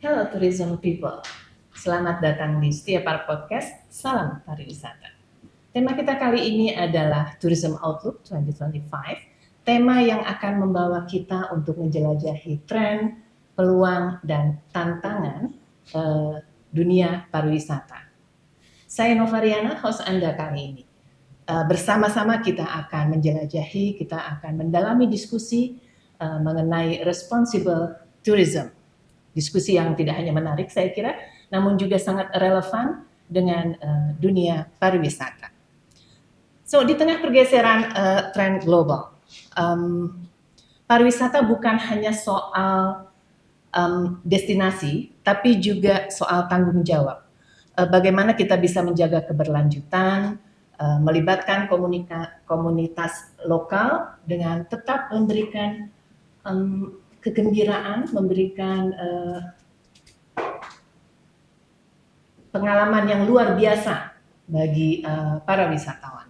Hello tourism people, selamat datang di Stiepar Podcast, salam pariwisata. Tema kita kali ini adalah Tourism Outlook 2025, tema yang akan membawa kita untuk menjelajahi tren, peluang, dan tantangan dunia pariwisata. Saya Riana, host Anda kali ini. Bersama-sama kita akan menjelajahi, kita akan mendalami diskusi mengenai responsible tourism. Diskusi yang tidak hanya menarik saya kira, namun juga sangat relevan dengan dunia pariwisata. So di tengah pergeseran tren global, pariwisata bukan hanya soal destinasi, tapi juga soal tanggung jawab. Bagaimana kita bisa menjaga keberlanjutan, melibatkan komunitas lokal dengan tetap memberikan kegembiraan, memberikan pengalaman yang luar biasa bagi para wisatawan.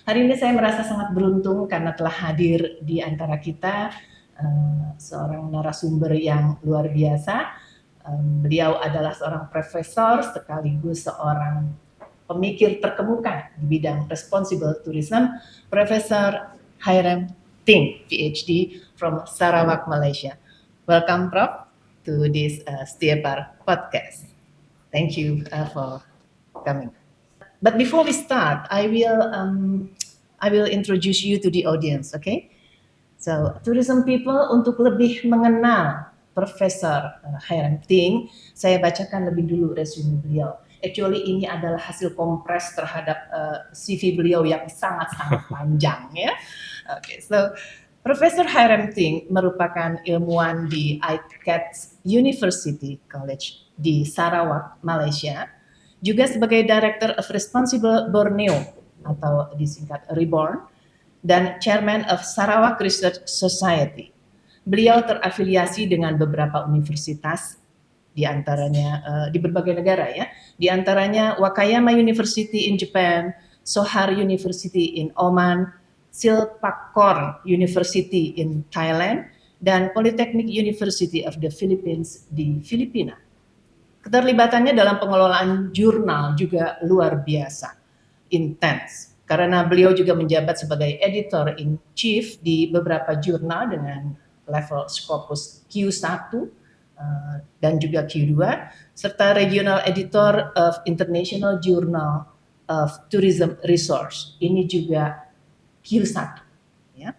Hari ini saya merasa sangat beruntung karena telah hadir di antara kita seorang narasumber yang luar biasa. Beliau adalah seorang profesor sekaligus seorang pemikir terkemuka di bidang responsible tourism, Profesor Hiram Ting, PhD from Sarawak, Malaysia. Welcome, Prof, to this Stiepar podcast. Thank you for coming. But before we start, I will introduce you to the audience, okay? So, tourism people, untuk lebih mengenal Profesor Hiram Ting, saya bacakan lebih dulu resume beliau. Actually ini adalah hasil kompres terhadap CV beliau yang sangat-sangat panjang ya. Okay, so Profesor Hiram Ting merupakan ilmuwan di ICAT University College di Sarawak, Malaysia, juga sebagai Director of Responsible Borneo atau disingkat REBORN, dan Chairman of Sarawak Research Society. Beliau terafiliasi dengan beberapa universitas, di antaranya di berbagai negara ya, di antaranya Wakayama University in Japan, Sohar University in Oman, Silpakorn University in Thailand, dan Polytechnic University of the Philippines di Filipina. Keterlibatannya dalam pengelolaan jurnal juga luar biasa, intens, karena beliau juga menjabat sebagai editor-in-chief di beberapa jurnal dengan level Scopus Q1 dan juga Q2, serta regional editor of International Journal of Tourism Resource. Ini juga Q1. Ya.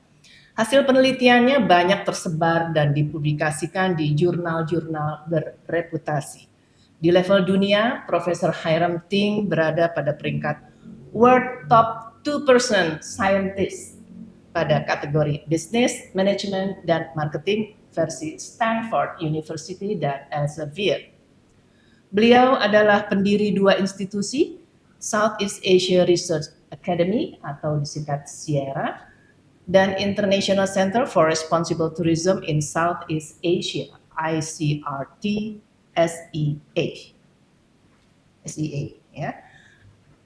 Hasil penelitiannya banyak tersebar dan dipublikasikan di jurnal-jurnal berreputasi. Di level dunia, Profesor Hiram Ting berada pada peringkat World Top 2% Scientist pada kategori Business, Management, dan Marketing versi Stanford University dan Elsevier. Beliau adalah pendiri dua institusi, Southeast Asia Research Academy atau disingkat Sierra, dan International Center for Responsible Tourism in Southeast Asia, ICRT SEA, ya.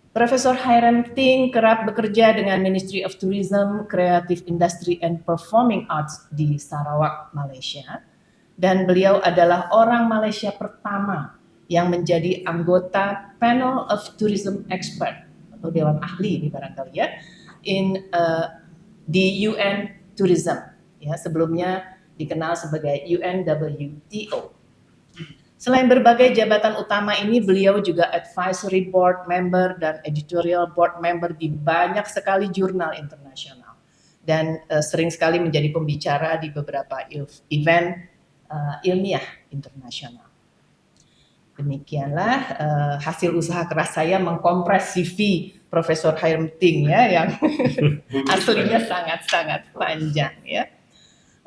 Profesor Hiram Ting kerap bekerja dengan Ministry of Tourism, Creative Industry and Performing Arts di Sarawak, Malaysia, dan beliau adalah orang Malaysia pertama yang menjadi anggota Panel of Tourism Expert atau Dewan Ahli di barangkali ya, di UN Tourism, ya, sebelumnya dikenal sebagai UNWTO. Selain berbagai jabatan utama ini, beliau juga advisory board member dan editorial board member di banyak sekali jurnal internasional dan sering sekali menjadi pembicara di beberapa event ilmiah internasional. Demikianlah hasil usaha keras saya mengkompres CV Profesor Hiram Ting ya, yang aslinya sangat-sangat panjang ya.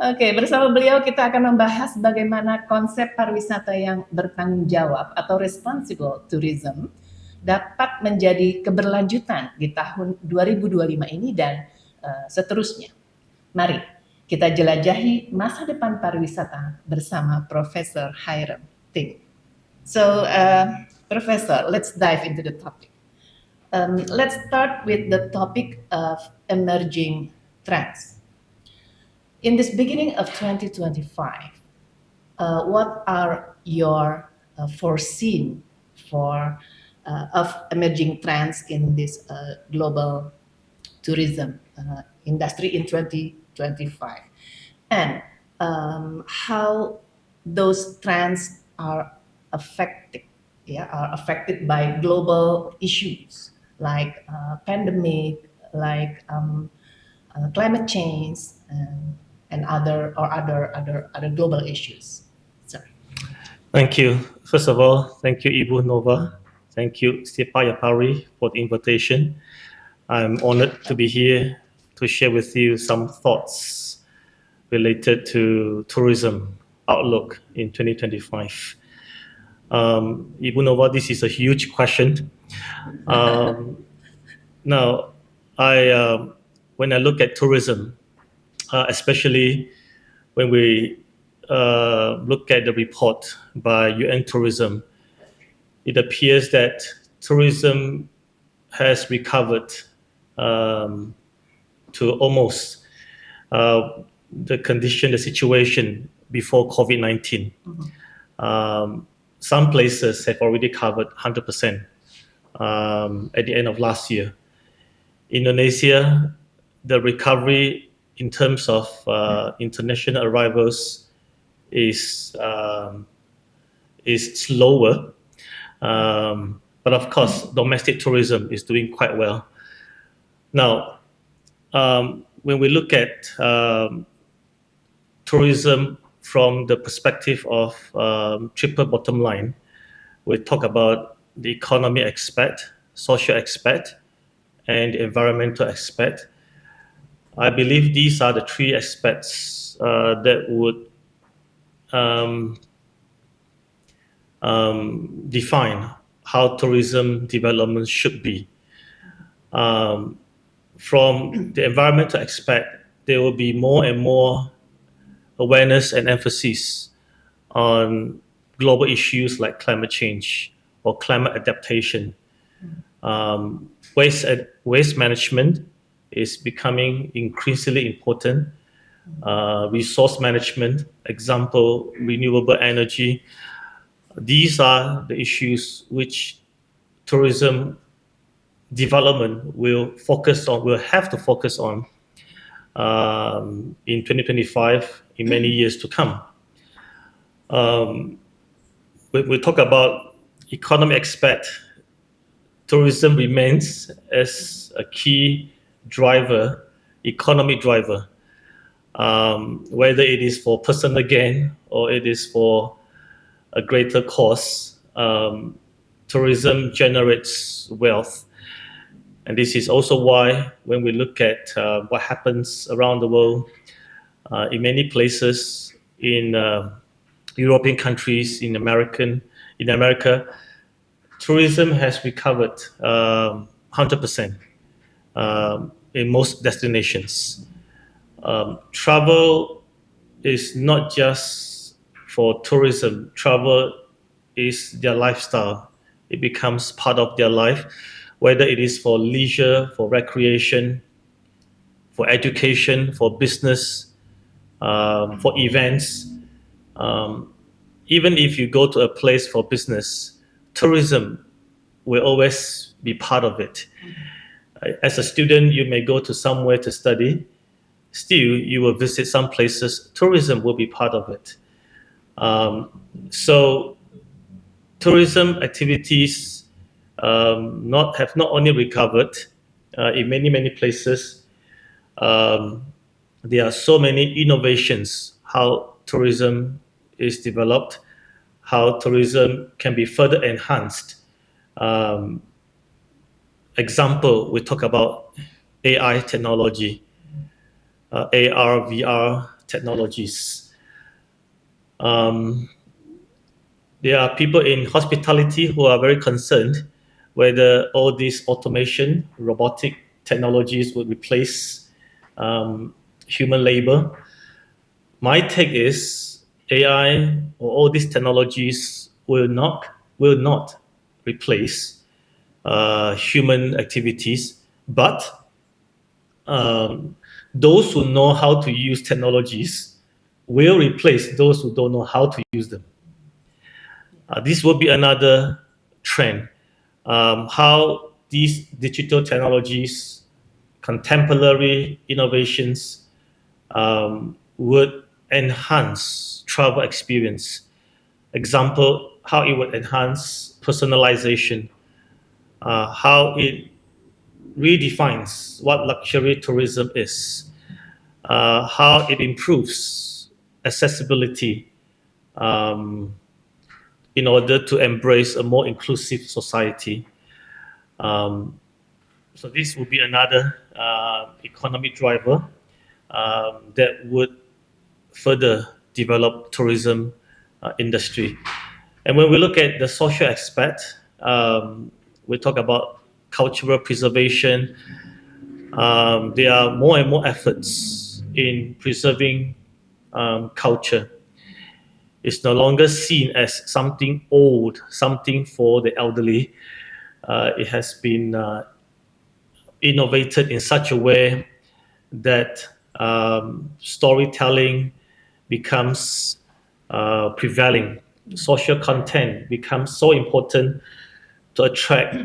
Oke, bersama beliau kita akan membahas bagaimana konsep pariwisata yang bertanggung jawab atau responsible tourism dapat menjadi keberlanjutan di tahun 2025 ini dan seterusnya. Mari kita jelajahi masa depan pariwisata bersama Profesor Hiram Ting. So, Professor, let's dive into the topic. Let's start with the topic of emerging trends. In this beginning of 2025, what are your foreseen for of emerging trends in this global tourism industry in 2025, and how those trends are affected, are affected by global issues like pandemic, like climate change, and other global issues. Sorry. Thank you. First of all, thank you, Ibu Nova. Thank you, Stiepa Yapari, for the invitation. I'm honored to be here to share with you some thoughts related to tourism outlook in 2025. Ibu Nova, this is a huge question. Now, when I look at tourism, especially when we look at the report by UN Tourism, it appears that tourism has recovered to almost the situation before COVID-19. Some places have already covered 100% at the end of last year. Indonesia, the recovery in terms of international arrivals is slower, but of course, domestic tourism is doing quite well. Now, when we look at tourism from the perspective of triple bottom line, we talk about the economy aspect, social aspect, and the environmental aspect. I believe these are the three aspects that would define how tourism development should be. From the environmental aspect, there will be more and more awareness and emphasis on global issues like climate change or climate adaptation. Waste management is becoming increasingly important. Resource management, example, renewable energy. These are the issues which tourism development will have to focus on in 2025, in many years to come. We talk about economic aspect. Tourism remains as a key driver, economic driver, whether it is for personal gain or it is for a greater cause. Tourism generates wealth. And this is also why when we look at what happens around the world, in many places, in European countries, in America, tourism has recovered 100% in most destinations. Travel is not just for tourism. Travel is their lifestyle. It becomes part of their life, whether it is for leisure, for recreation, for education, for business, for events. Even if you go to a place for business, tourism will always be part of it. As a student, you may go to somewhere to study. Still, you will visit some places. Tourism will be part of it. So, tourism activities have not only recovered in many places. There are so many innovations how tourism is developed, how tourism can be further enhanced. Example, we talk about AI technology, AR, VR technologies. There are people in hospitality who are very concerned whether all these automation, robotic technologies would replace human labor. My take is AI or all these technologies will not replace human activities, but those who know how to use technologies will replace those who don't know how to use them. This will be another trend. How these digital technologies, contemporary innovations would enhance travel experience. Example, how it would enhance personalization, how it redefines what luxury tourism is, how it improves accessibility in order to embrace a more inclusive society. So this will be another economic driver that would further develop tourism industry. And when we look at the social aspect, we talk about cultural preservation. There are more and more efforts in preserving culture. It's no longer seen as something old, something for the elderly. It has been innovated in such a way that storytelling becomes prevailing. Social content becomes so important to attract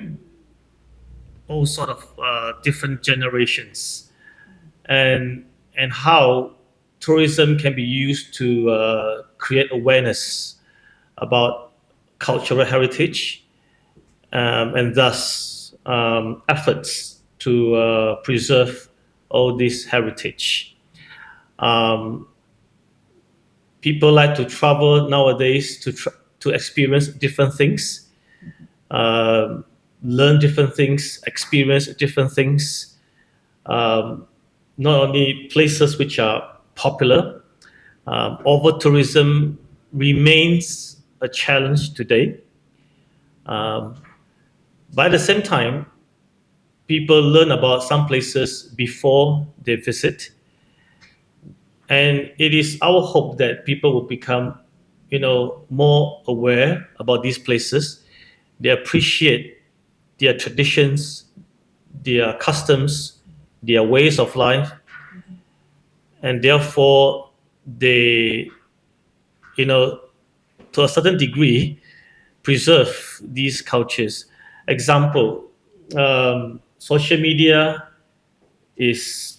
all sort of different generations, and how tourism can be used to create awareness about cultural heritage, and thus efforts to preserve all this heritage. Um, People like to travel nowadays to experience different things, uh, learn different things, experience different things. Not only places which are popular, over tourism remains a challenge today. Um, but at the same time, people learn about some places before they visit, and it is our hope that people will become, more aware about these places. They appreciate their traditions, their customs, their ways of life, and therefore they, you know, to a certain degree, preserve these cultures. Example, social media is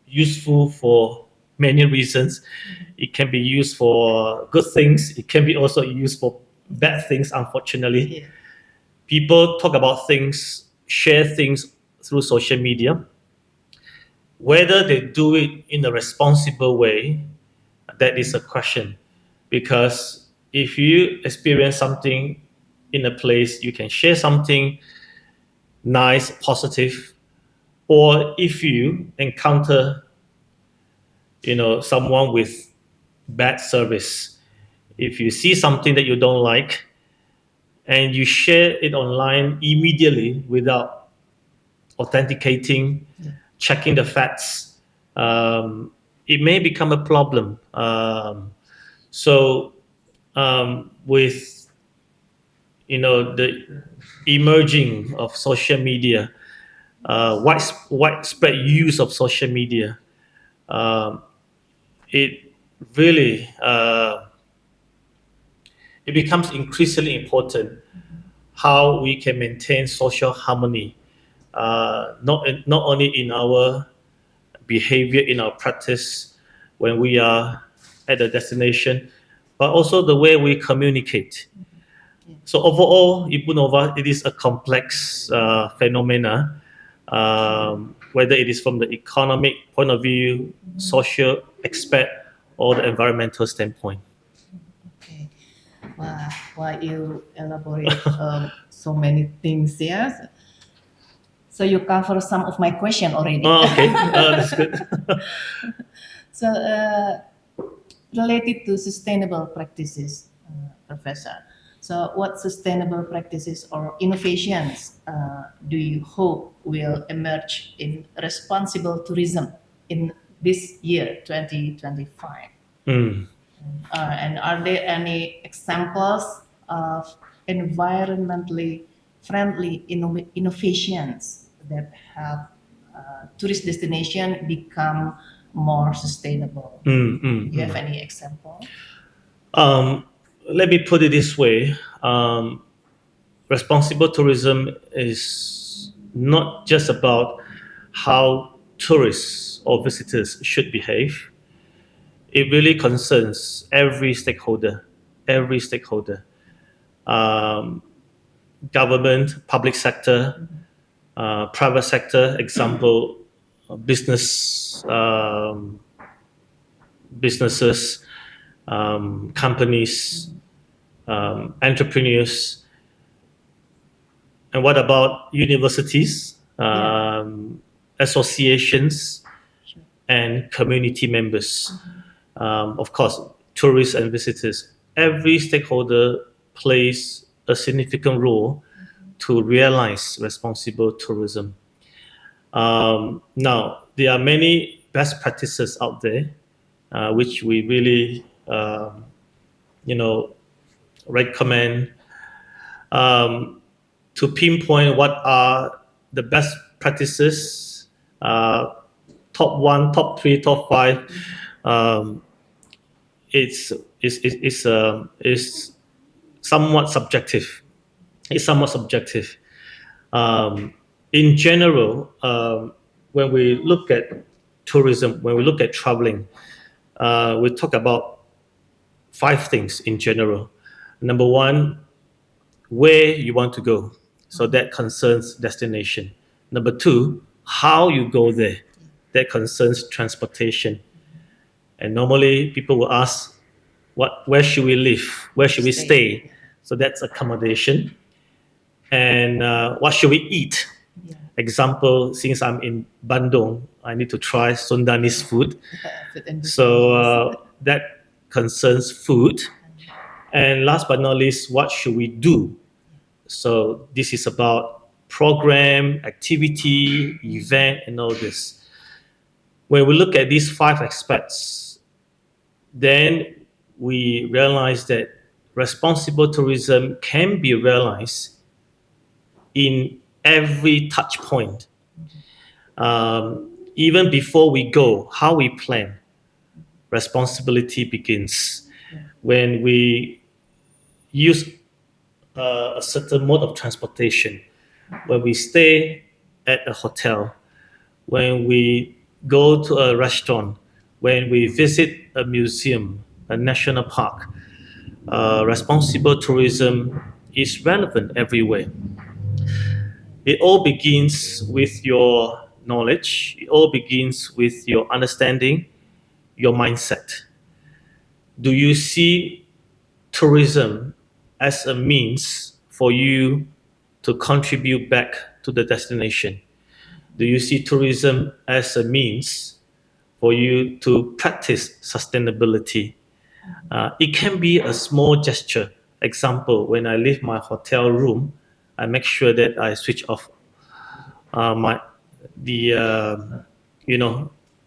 useful for many reasons. It can be used for good things. It can be also used for bad things, unfortunately. Yeah. People talk about things, share things through social media. Whether they do it in a responsible way, that is a question. Because if you experience something in a place, you can share something nice, positive, or if you encounter, someone with bad service, if you see something that you don't like and you share it online immediately without authenticating, checking the facts, it may become a problem. With the emerging of social media, widespread use of social media, it really it becomes increasingly important how we can maintain social harmony, not only in our behavior, in our practice when we are at the destination, but also the way we communicate. So overall, Ibu Nova, it is a complex phenomena, whether it is from the economic point of view, social aspect, or the environmental standpoint. Okay. Why you elaborate so many things, yes? So you cover some of my question already. Oh, okay, that's good. So related to sustainable practices, Professor. So what sustainable practices or innovations do you hope will emerge in responsible tourism in this year, 2025? Mm. And are there any examples of environmentally friendly innovations that help tourist destination become more sustainable? Mm, mm, Do you have mm. any example? Um, let me put it this way. Responsible tourism is not just about how tourists or visitors should behave. It really concerns every stakeholder, um, government, public sector, private sector, example, business, businesses, companies, entrepreneurs, and what about universities, associations, Sure. and community members? Of course, tourists and visitors. Every stakeholder plays a significant role to realize responsible tourism. Now, there are many best practices out there, which we really, you know, recommend to pinpoint what are the best practices, top one, top three, top five. Um, it's somewhat subjective. It's somewhat subjective. In general, when we look at tourism, when we look at traveling, we talk about five things in general. Number one, where you want to go. So that concerns destination. Number two, how you go there. That concerns transportation. And normally people will ask, where should we live? Where should we stay? So that's accommodation. And what should we eat? Yeah. Example, since I'm in Bandung, I need to try Sundanese food. Food and So that concerns food. And last but not least, what should we do? So this is about program, activity, event, and all this. When we look at these five aspects, then we realize that responsible tourism can be realized in every touch point. Even before we go, how we plan, responsibility begins. When we use a certain mode of transportation, when we stay at a hotel, when we go to a restaurant, when we visit a museum, a national park, responsible tourism is relevant everywhere. It all begins with your knowledge, it all begins with your understanding, your mindset. Do you see tourism as a means for you to contribute back to the destination? Do you see tourism as a means for you to practice sustainability? It can be a small gesture. Example, when I leave my hotel room, I make sure that I switch off my the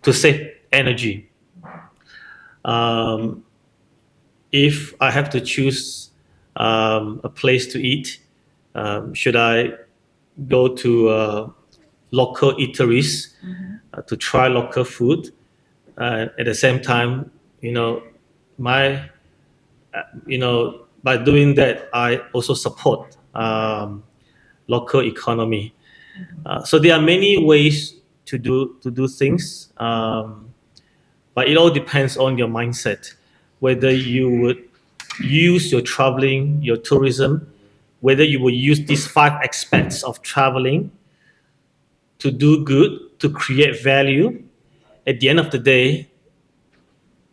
to save energy. If I have to choose a place to eat, should I go to local eateries to try local food? At the same time, my by doing that, I also support local economy. So there are many ways to do things, but it all depends on your mindset, whether you would use your traveling, your tourism, whether you will use these five aspects of traveling to do good, to create value. At the end of the day,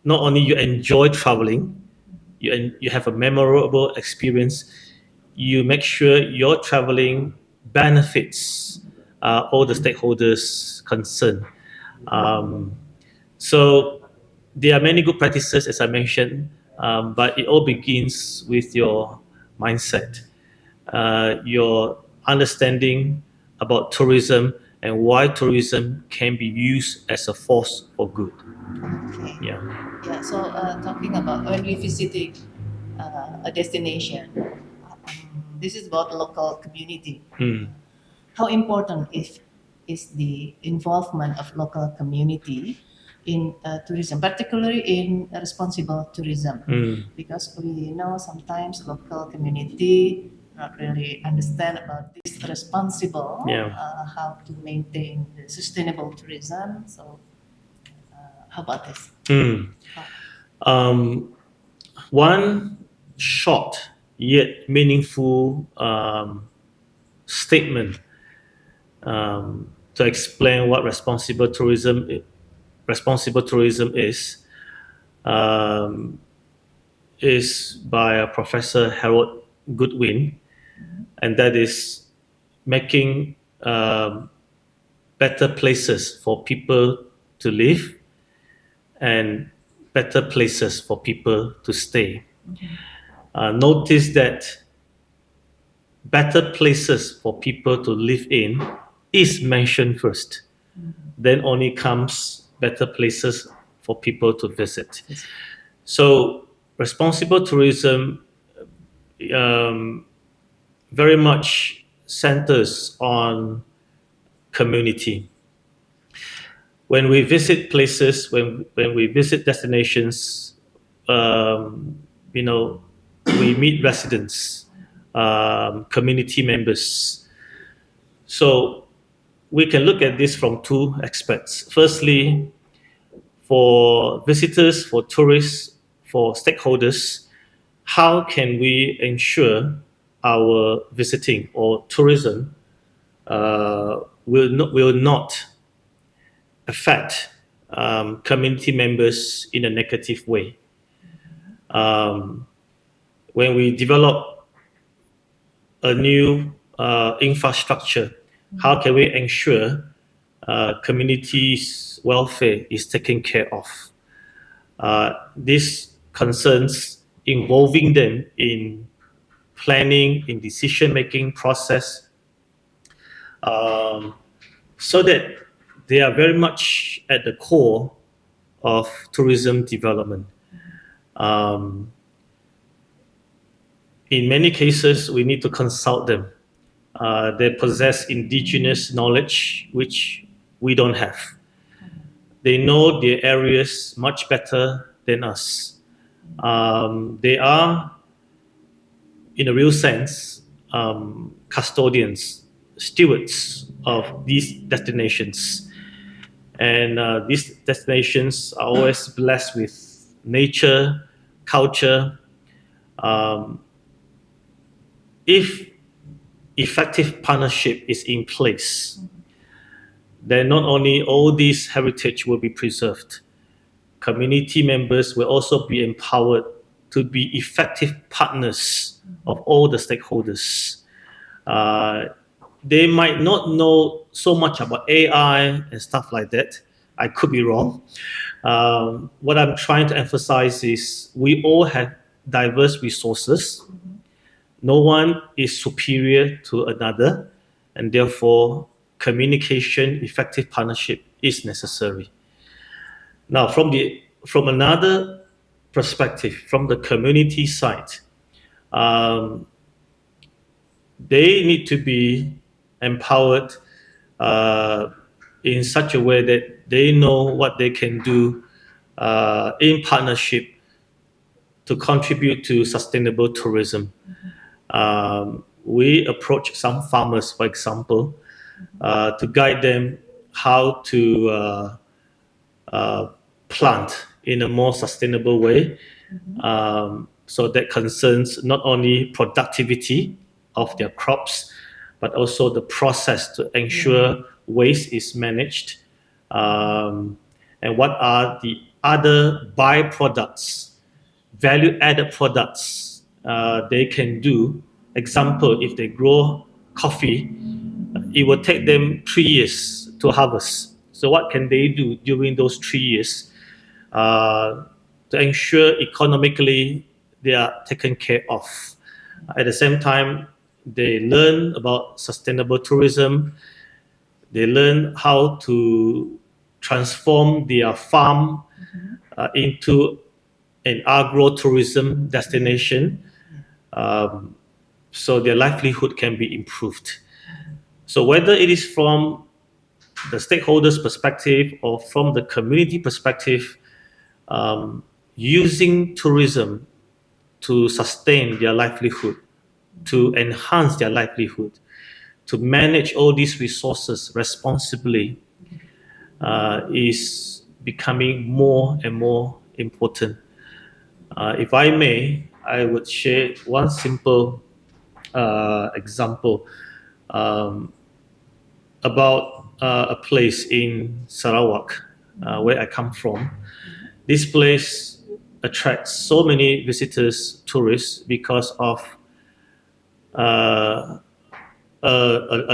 not only you enjoy traveling, you have a memorable experience, you make sure your traveling benefits all the stakeholders concerned. Um, so there are many good practices, as I mentioned, but it all begins with your mindset, your understanding about tourism and why tourism can be used as a force for good. Okay. Yeah. Yeah. So talking about when we visiting a destination, this is about local community. How important is the involvement of local community in tourism, particularly in responsible tourism, because we know sometimes local community not really understand about this responsible, how to maintain the sustainable tourism. So how about this? One short yet meaningful statement to explain what responsible tourism is by a Professor Harold Goodwin, and that is making better places for people to live and better places for people to stay. Notice that better places for people to live in is mentioned first. Then only comes better places for people to visit. So responsible tourism very much centers on community. When we visit places, when we visit destinations, we meet residents, community members. So we can look at this from two aspects. Firstly, for visitors, for tourists, for stakeholders, how can we ensure our visiting or tourism will not affect community members in a negative way? When we develop a new infrastructure, how can we ensure communities' welfare is taken care of? This concerns involving them in planning, in decision-making process, so that they are very much at the core of tourism development. In many cases, we need to consult them. They possess indigenous knowledge, which we don't have. They know their areas much better than us. They are, in a real sense, custodians, stewards of these destinations. And these destinations are always blessed with nature, culture. If effective partnership is in place, then not only all these heritage will be preserved, community members will also be empowered to be effective partners of all the stakeholders. They might not know so much about AI and stuff like that. I could be wrong. What I'm trying to emphasize is we all have diverse resources. No one is superior to another, and therefore communication, effective partnership is necessary. Now, from another perspective, from the community side, they need to be empowered in such a way that they know what they can do in partnership to contribute to sustainable tourism. We approach some farmers, for example, to guide them how to plant in a more sustainable way. So that concerns not only productivity of their crops, but also the process to ensure waste is managed. And what are the other byproducts, value-added products they can do. Example, if they grow coffee, it will take them 3 years to harvest. So what can they do during those 3 years to ensure economically they are taken care of? At the same time, they learn about sustainable tourism. They learn how to transform their farm into an agro-tourism destination, so their livelihood can be improved. So whether it is from the stakeholders' perspective or from the community perspective, using tourism to sustain their livelihood, to enhance their livelihood, to manage all these resources responsibly is becoming more and more important. If I may, I would share one simple example about a place in Sarawak, where I come from. This place attracts so many visitors, tourists, because of a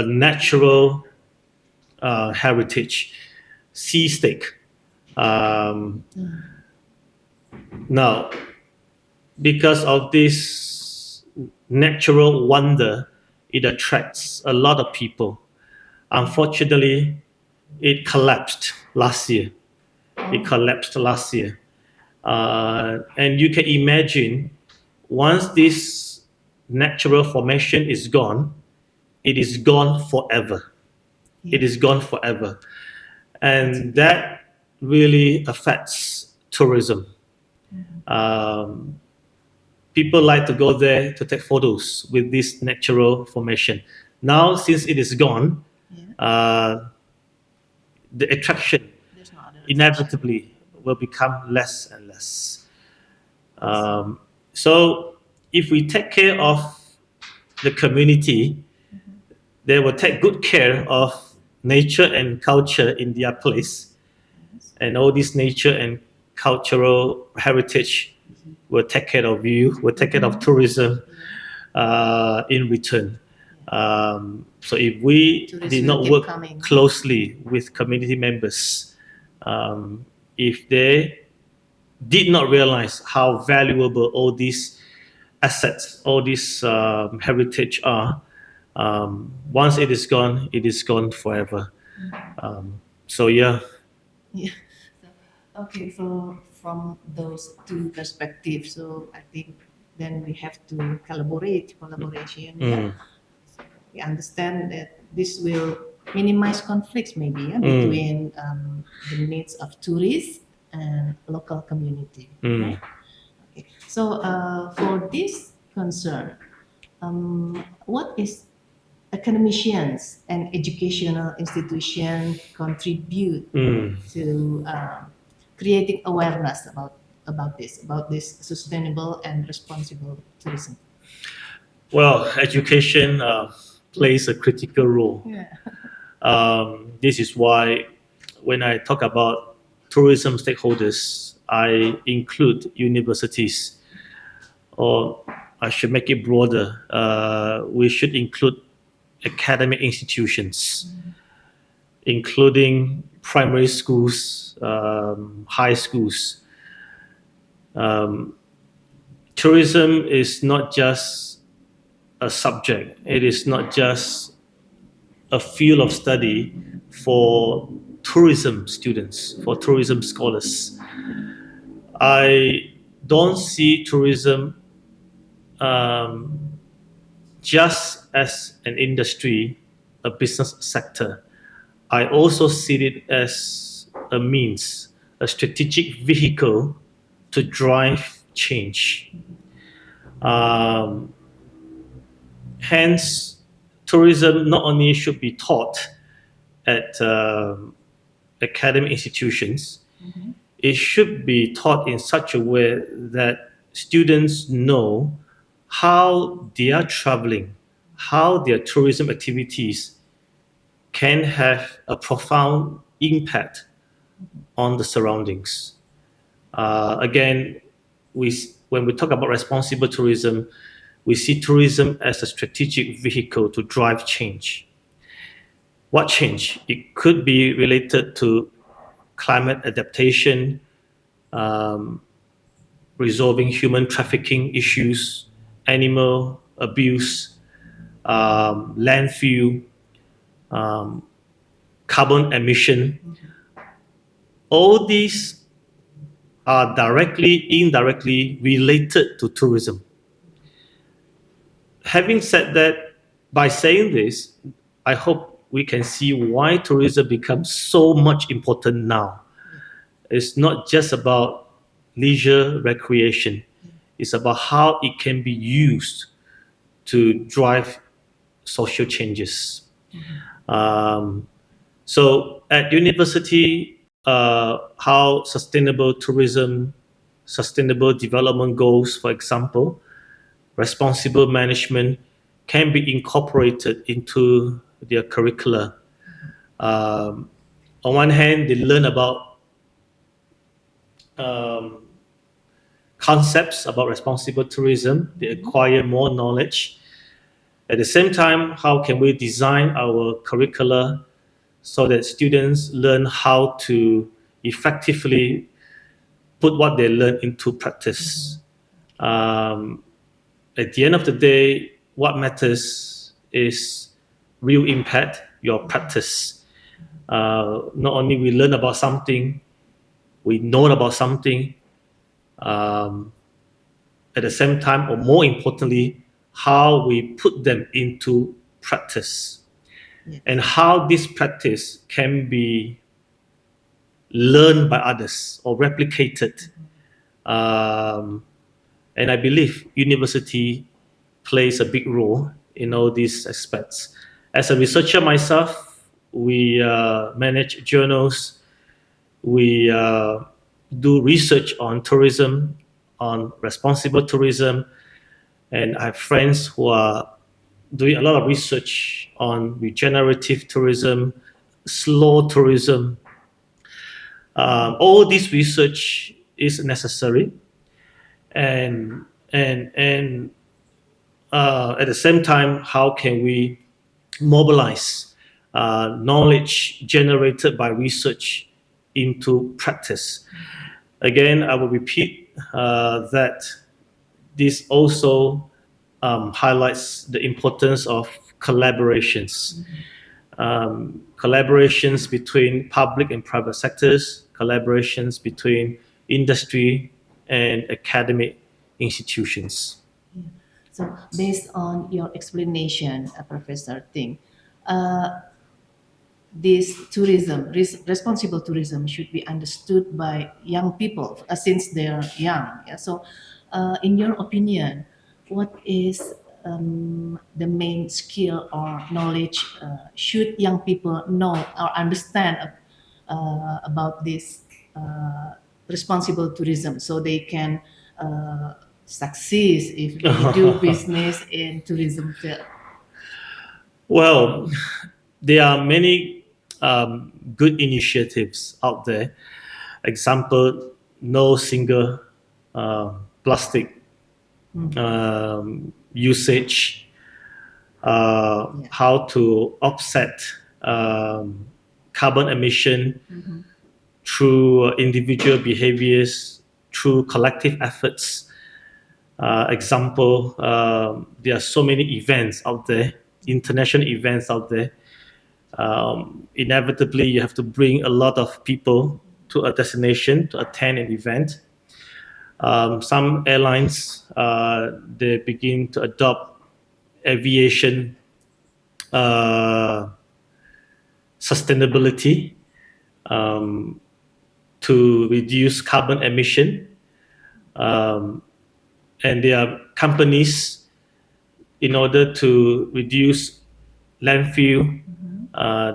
natural heritage, sea steak. Now, because of this natural wonder, it attracts a lot of people. Unfortunately, it collapsed last year. And you can imagine, once this natural formation is gone, it is gone forever. It is gone forever. And that really affects tourism. People like to go there to take photos with this natural formation. Now, since it is gone, the attraction inevitably will become less and less. So if we take care of the community, they will take good care of nature and culture in their place, and all this nature and cultural heritage will take care of you, will take care of tourism in return. So if we did not work closely with community members, if they did not realize how valuable all these assets, all these heritage are, once it is gone forever. So yeah. Yeah. Okay, so from those two perspectives, so I think then we have to collaboration. Yeah. We understand that this will minimize conflicts maybe between the needs of tourists and local community. Right? Okay. So for this concern, what is academicians and educational institutions contribute to creating awareness about this sustainable and responsible tourism? Well, education plays a critical role. This is why when I talk about tourism stakeholders, I include universities, or I should make it broader. We should include academic institutions, including primary schools, high schools. Tourism is not just a subject. It is not just a field of study for tourism students, for tourism scholars. I don't see tourism just as an industry, a business sector. I also see it as a means, a strategic vehicle to drive change. Hence, tourism not only should be taught at academic institutions, it should be taught in such a way that students know how their traveling, how their tourism activities can have a profound impact on the surroundings. Again, when we talk about responsible tourism, we see tourism as a strategic vehicle to drive change. What change? It could be related to climate adaptation, resolving human trafficking issues, animal abuse, landfill, carbon emission. All these are directly, indirectly related to tourism. Having said that, by saying this, I hope we can see why tourism becomes so much important now. It's not just about leisure recreation. It's about how it can be used to drive social changes. So at university, how sustainable tourism, sustainable development goals, for example, responsible management can be incorporated into their curricula. On one hand, they learn about concepts about responsible tourism, they acquire more knowledge. At the same time, how can we design our curricula so that students learn how to effectively put what they learn into practice? At the end of the day, what matters is real impact, your practice. Not only we learn about something, we know about something, at the same time, or more importantly, how we put them into practice. Yes. And how this practice can be learned by others or replicated. And I believe university plays a big role in all these aspects. As a researcher myself, we manage journals, we do research on tourism, on responsible tourism, and I have friends who are doing a lot of research on regenerative tourism, slow tourism. All this research is necessary, and at the same time, how can we mobilize knowledge generated by research into practice? Again, I will repeat that this also highlights the importance of collaborations. Collaborations between public and private sectors, collaborations between industry and academic institutions. Yeah. So based on your explanation, Professor Ting, this tourism, responsible tourism, should be understood by young people since they're young. Yeah? So, in your opinion, what is the main skill or knowledge should young people know or understand about this responsible tourism, so they can succeed if they do business in tourism field? Well, there are many good initiatives out there. Example, no single plastic usage, how to offset carbon emission through individual behaviors, through collective efforts. Example, there are so many events out there, international events out there. Inevitably, you have to bring a lot of people to a destination to attend an event. Some airlines, they begin to adopt aviation sustainability to reduce carbon emission. And there are companies, in order to reduce landfill,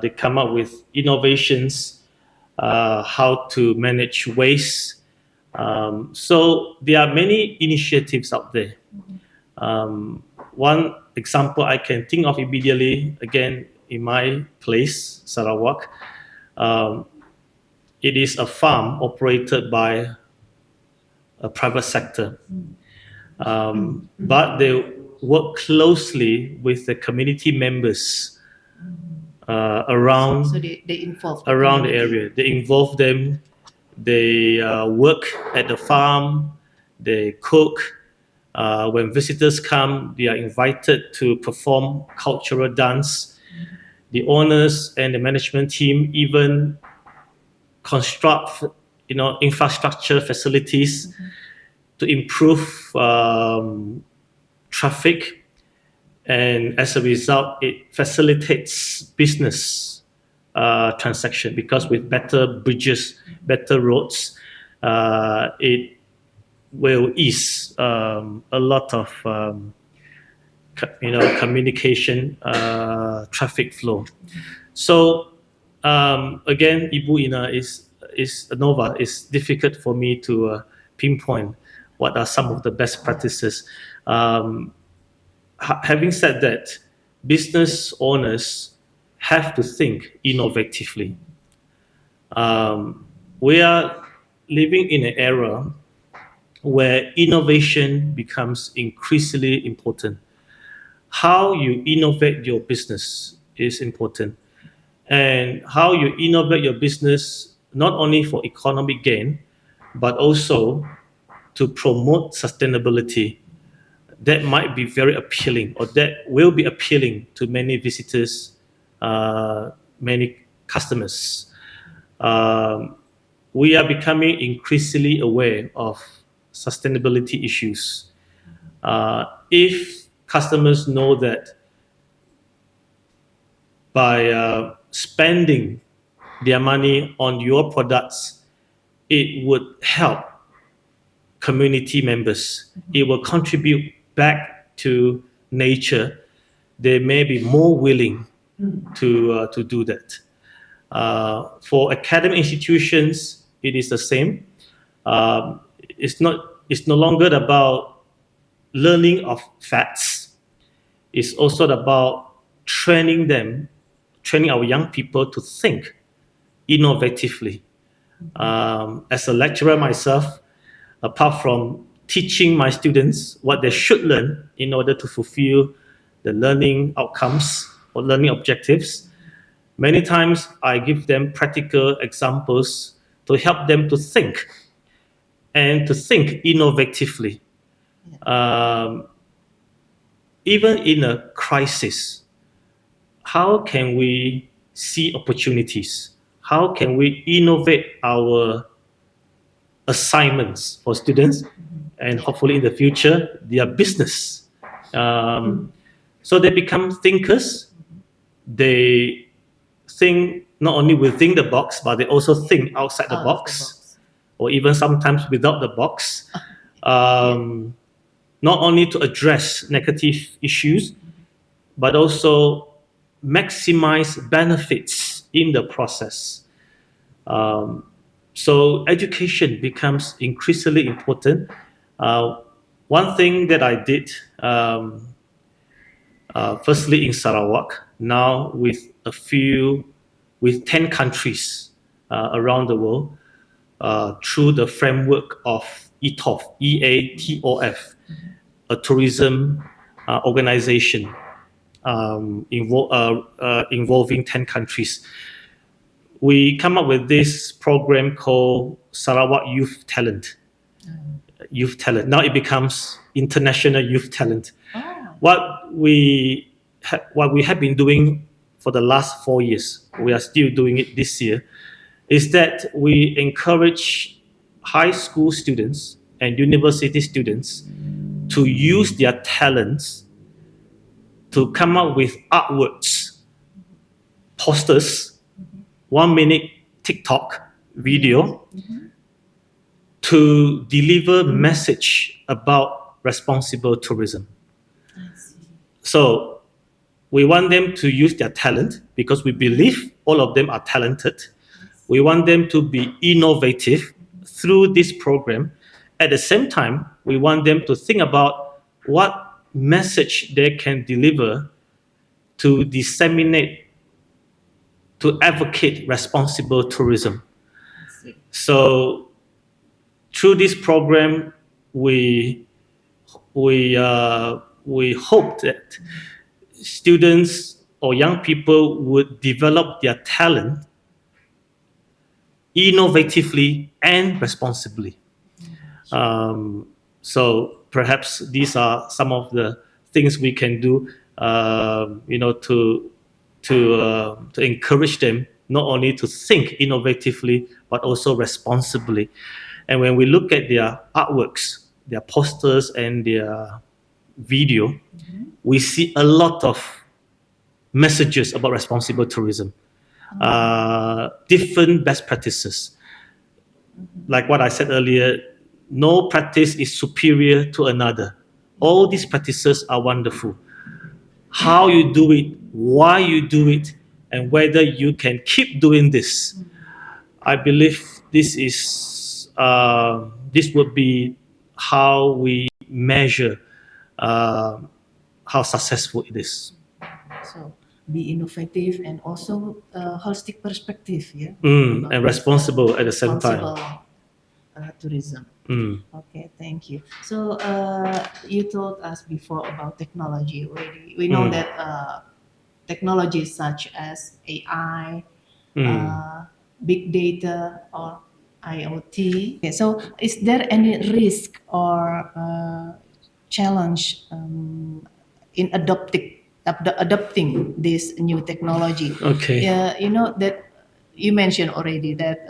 they come up with innovations, how to manage waste. So there are many initiatives out there. One example I can think of immediately, again, in my place, Sarawak, it is a farm operated by a private sector. But they work closely with the community members around, so they involve around the area. They involve them, they work at the farm, they cook. When visitors come, they are invited to perform cultural dance. The owners and the management team even construct, infrastructure facilities to improve traffic and as a result, it facilitates business transaction, because with better bridges, better roads, it will ease a lot of communication, traffic flow. So again, Ibu Ina is Nova. It's difficult for me to pinpoint what are some of the best practices. Having said that, business owners have to think innovatively. We are living in an era where innovation becomes increasingly important. How you innovate your business is important, and how you innovate your business not only for economic gain, but also to promote sustainability. That might be very appealing, or that will be appealing to many visitors, many customers. We are becoming increasingly aware of sustainability issues. If customers know that by spending their money on your products, it would help community members, it will contribute back to nature, they may be more willing to do that. For academic institutions, it is the same. It's no longer about learning of facts. It's also about training our young people to think innovatively. As a lecturer myself, apart from teaching my students what they should learn in order to fulfill the learning outcomes or learning objectives, many times I give them practical examples to help them to think, and to think innovatively. Even in a crisis, how can we see opportunities? How can we innovate our assignments for students, and hopefully in the future, their business? So they become thinkers. They think not only within the box, but they also think outside the box, or even sometimes without the box. Not only to address negative issues, but also maximize benefits in the process. So education becomes increasingly important. One thing that I did, firstly in Sarawak, now with 10 countries around the world, through the framework of EATOF, EATOF, a tourism organization involving 10 countries. We come up with this program called Sarawak Youth Talent. Youth Talent. Now it becomes International Youth Talent. What we have been doing for the last 4 years, we are still doing it this year, is that we encourage high school students and university students to use their talents to come up with artworks, posters, 1-minute TikTok video, to deliver message about responsible tourism. So we want them to use their talent, because we believe all of them are talented. We want them to be innovative through this program. At the same time, we want them to think about what message they can deliver to disseminate, to advocate responsible tourism. So through this program, we hope that students or young people would develop their talent innovatively and responsibly. So perhaps these are some of the things we can do, to encourage them not only to think innovatively but also responsibly. And when we look at their artworks, their posters, and video, we see a lot of messages about responsible tourism, different best practices. Like what I said earlier, no practice is superior to another. All these practices are wonderful. How you do it, why you do it, and whether you can keep doing this. I believe this would be how we measure how successful it is. So be innovative and also holistic perspective, yeah. And responsible at the same time. Tourism. Okay, thank you. So you told us before about technology already. We know that technologies such as AI, big data, or IoT. Okay, so is there any risk or challenge in adopting this new technology? Okay. You know that you mentioned already that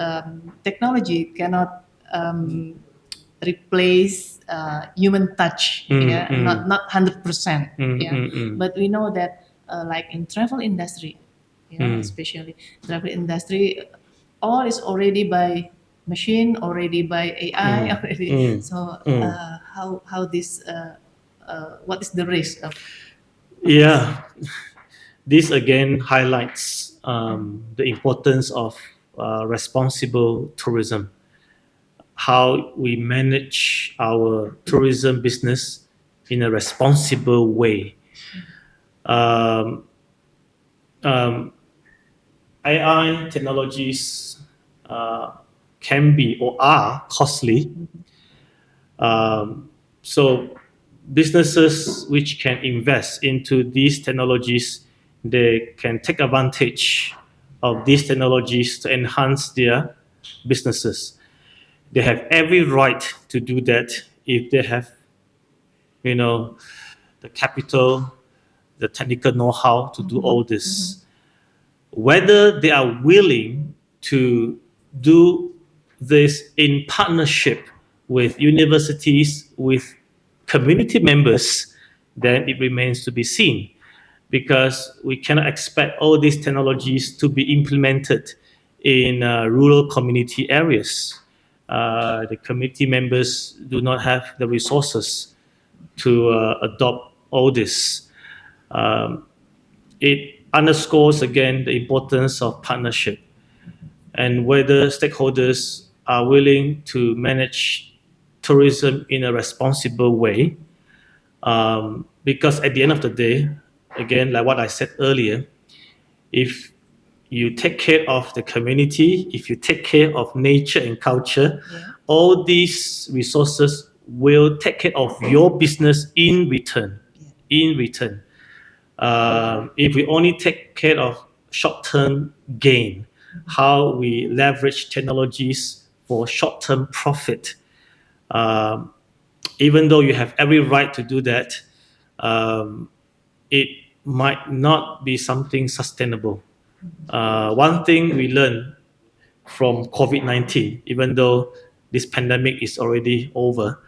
technology cannot replace human touch, not 100%. But we know that like in travel industry, especially travel industry, all is already by machine, already by AI, already. So how this what is the risk of? Yeah, this again highlights the importance of responsible tourism. How we manage our tourism business in a responsible way. AI technologies can be or are costly. So businesses which can invest into these technologies, they can take advantage of these technologies to enhance their businesses. They have every right to do that if they have, the capital, the technical know-how to do all this. Whether they are willing to do this in partnership with universities, with community members, then it remains to be seen, because we cannot expect all these technologies to be implemented in rural community areas. The community members do not have the resources to adopt all this. It underscores again the importance of partnership and whether stakeholders are willing to manage tourism in a responsible way. Because at the end of the day, again, like what I said earlier, if you take care of the community, if you take care of nature and culture, all these resources will take care of your business in return. In return. If we only take care of short-term gain, how we leverage technologies for short-term profit, even though you have every right to do that, it might not be something sustainable. One thing we learned from COVID-19, even though this pandemic is already over,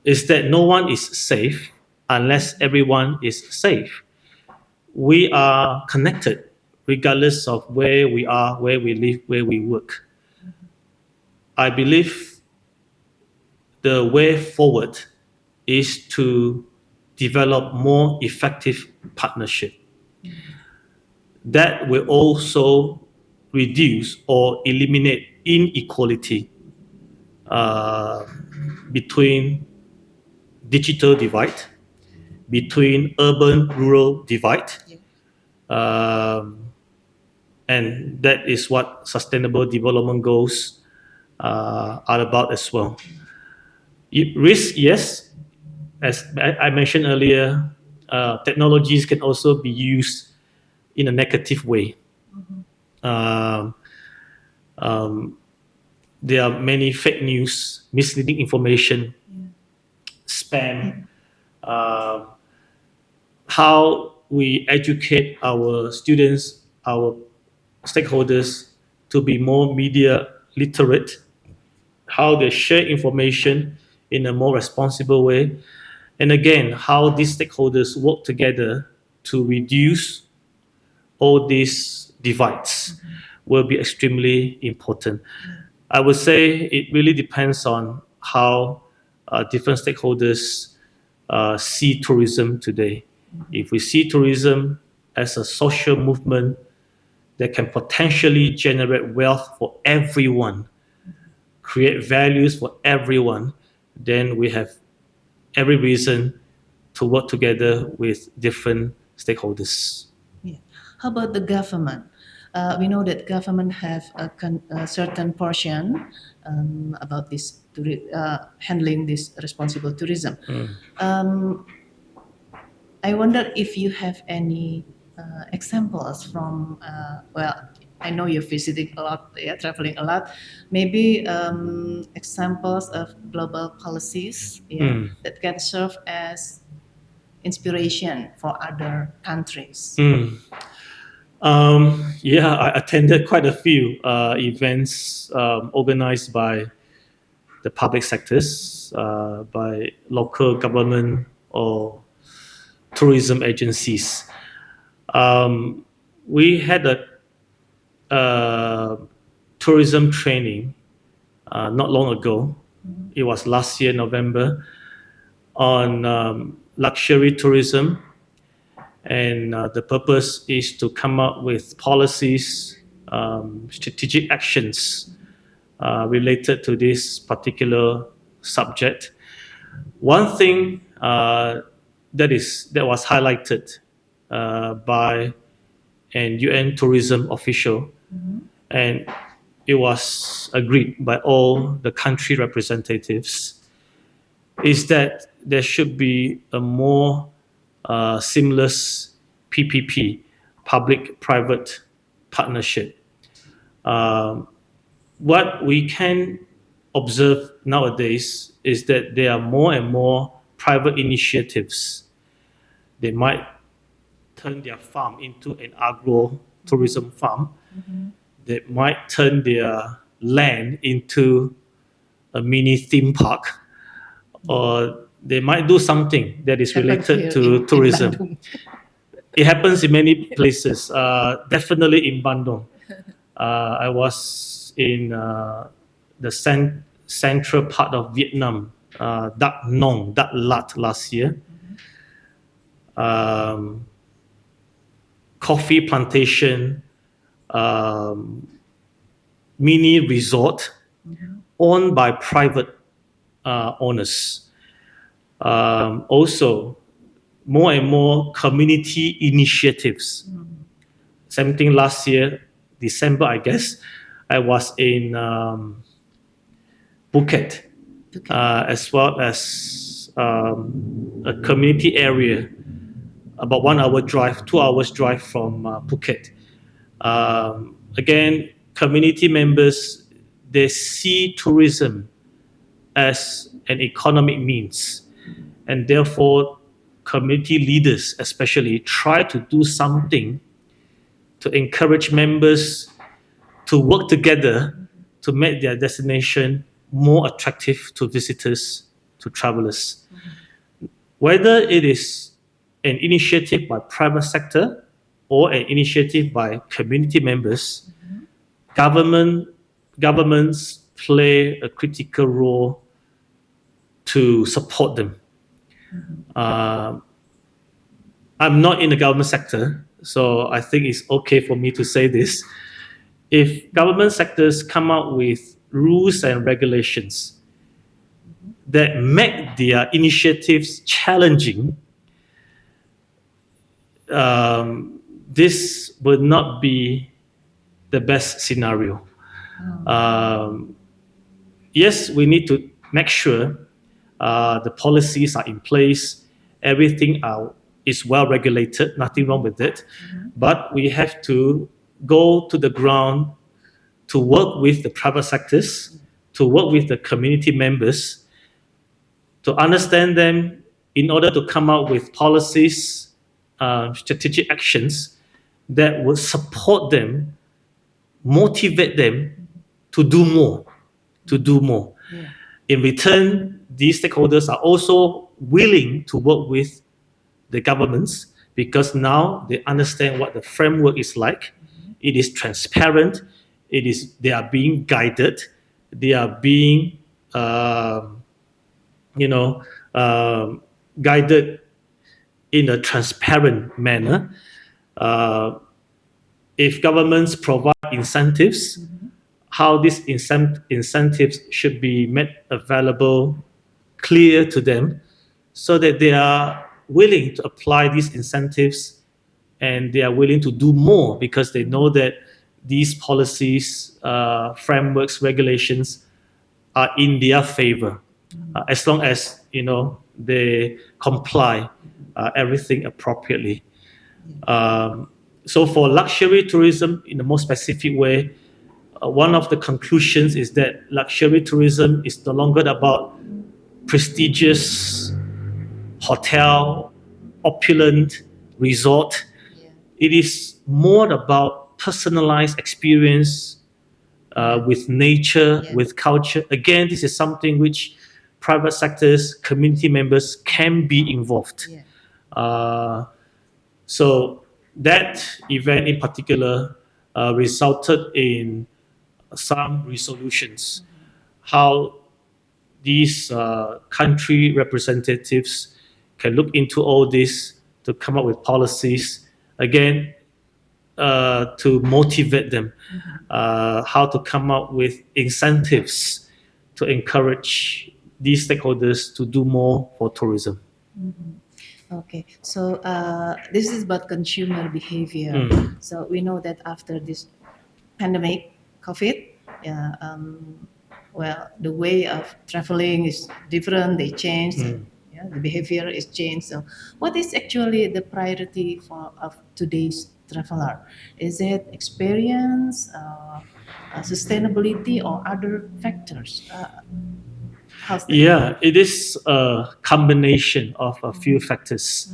is that no one is safe unless everyone is safe. We are connected regardless of where we are, where we live, where we work. I believe the way forward is to develop more effective partnership. That will also reduce or eliminate inequality between digital divide, between urban-rural divide, and that is what sustainable development goals are about as well. Risk, yes. As I mentioned earlier, technologies can also be used in a negative way. There are many fake news, misleading information, spam. How we educate our students, our stakeholders to be more media literate, how they share information in a more responsible way, And again, how these stakeholders work together to reduce all these divides will be extremely important. I would say it really depends on how different stakeholders see tourism today. If we see tourism as a social movement that can potentially generate wealth for everyone, create values for everyone, then we have every reason to work together with different stakeholders. Yeah. How about the government? We know that government have a certain portion about this handling this responsible tourism. I wonder if you have any examples from I know you're visiting a lot, traveling a lot. Maybe examples of global policies that can serve as inspiration for other countries. Yeah, I attended quite a few events organized by the public sectors, by local government or tourism agencies. We had a tourism training not long ago. It was last year, November, on luxury tourism. And the purpose is to come up with policies, strategic actions related to this particular subject. One thing that was highlighted by an UN tourism official, and it was agreed by all the country representatives, is that there should be a more seamless PPP, public-private partnership. What we can observe nowadays is that there are more and more private initiatives. They might turn their farm into an agro-tourism farm. They might turn their land into a mini theme park, or they might do something that is related to tourism. It happens in many places, definitely in Bandung. I was in the central part of Vietnam, Dak Nong, Dak Lat last year. Coffee plantation, mini resort owned by private owners. Also, more and more community initiatives. Same thing last year, December, I guess. I was in Phuket, as well as a community area, about 1 hour drive, 2 hours drive from Phuket. Again, community members, they see tourism as an economic means, and therefore community leaders especially try to do something to encourage members to work together to make their destination more attractive to visitors, to travelers. Whether it is an initiative by private sector or an initiative by community members, governments play a critical role to support them. I'm not in the government sector, so I think it's okay for me to say this. If government sectors come out with rules and regulations that make their initiatives challenging, this would not be the best scenario. Yes, we need to make sure the policies are in place, everything is well regulated, nothing wrong with it. But we have to go to the ground to work with the private sectors, to work with the community members, to understand them in order to come out with policies, strategic actions that would support them, motivate them to do more. In return, these stakeholders are also willing to work with the governments because now they understand what the framework is like. It is transparent. They are being guided. They are being, guided in a transparent manner. If governments provide incentives, how these incentives should be made available, clear to them, so that they are willing to apply these incentives and they are willing to do more because they know that these policies, frameworks, regulations are in their favor, as long as they comply everything appropriately. So for luxury tourism, in a more specific way, one of the conclusions is that luxury tourism is no longer about prestigious hotel, opulent resort. It is more about personalized experience with nature, with culture. Again, this is something which private sectors, community members can be involved. So that event in particular resulted in some resolutions. How these country representatives can look into all this to come up with policies, again, to motivate them, how to come up with incentives to encourage these stakeholders to do more for tourism. Okay, so this is about consumer behavior. So we know that after this pandemic, COVID, well, the way of traveling is different. They changed. The behavior is changed. So, what is actually the priority of today's traveler? Is it experience, sustainability, or other factors? Yeah, it is a combination of a few factors.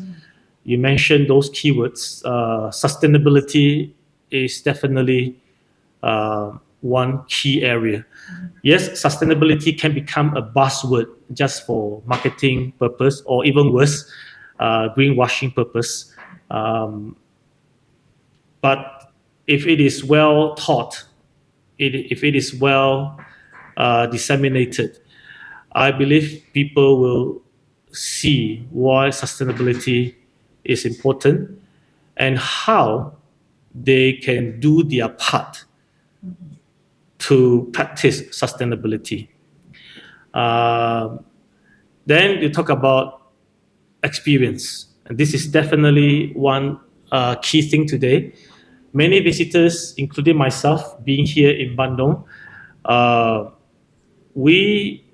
You mentioned those keywords. Sustainability is definitely one key area. Yes, sustainability can become a buzzword just for marketing purpose, or even worse, greenwashing purpose. But if it is well taught, if it is well disseminated, I believe people will see why sustainability is important and how they can do their part to practice sustainability. Then you talk about experience. And this is definitely one key thing today. Many visitors, including myself, being here in Bandung, we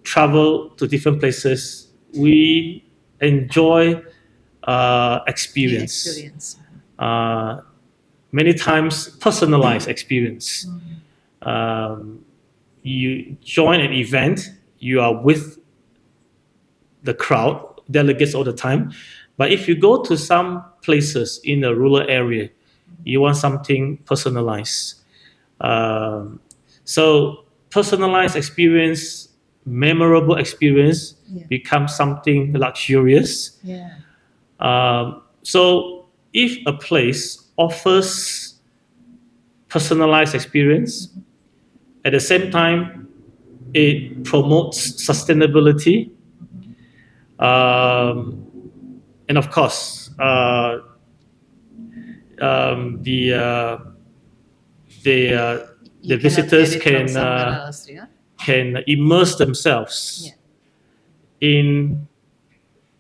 travel to different places. We enjoy experience. Many times personalized experience. You join an event, you are with the crowd, delegates all the time. But if you go to some places in a rural area, you want something personalized. So personalized experience, memorable experience becomes something luxurious. So if a place offers personalized experience, at the same time, it promotes sustainability, and of course, the visitors can immerse themselves in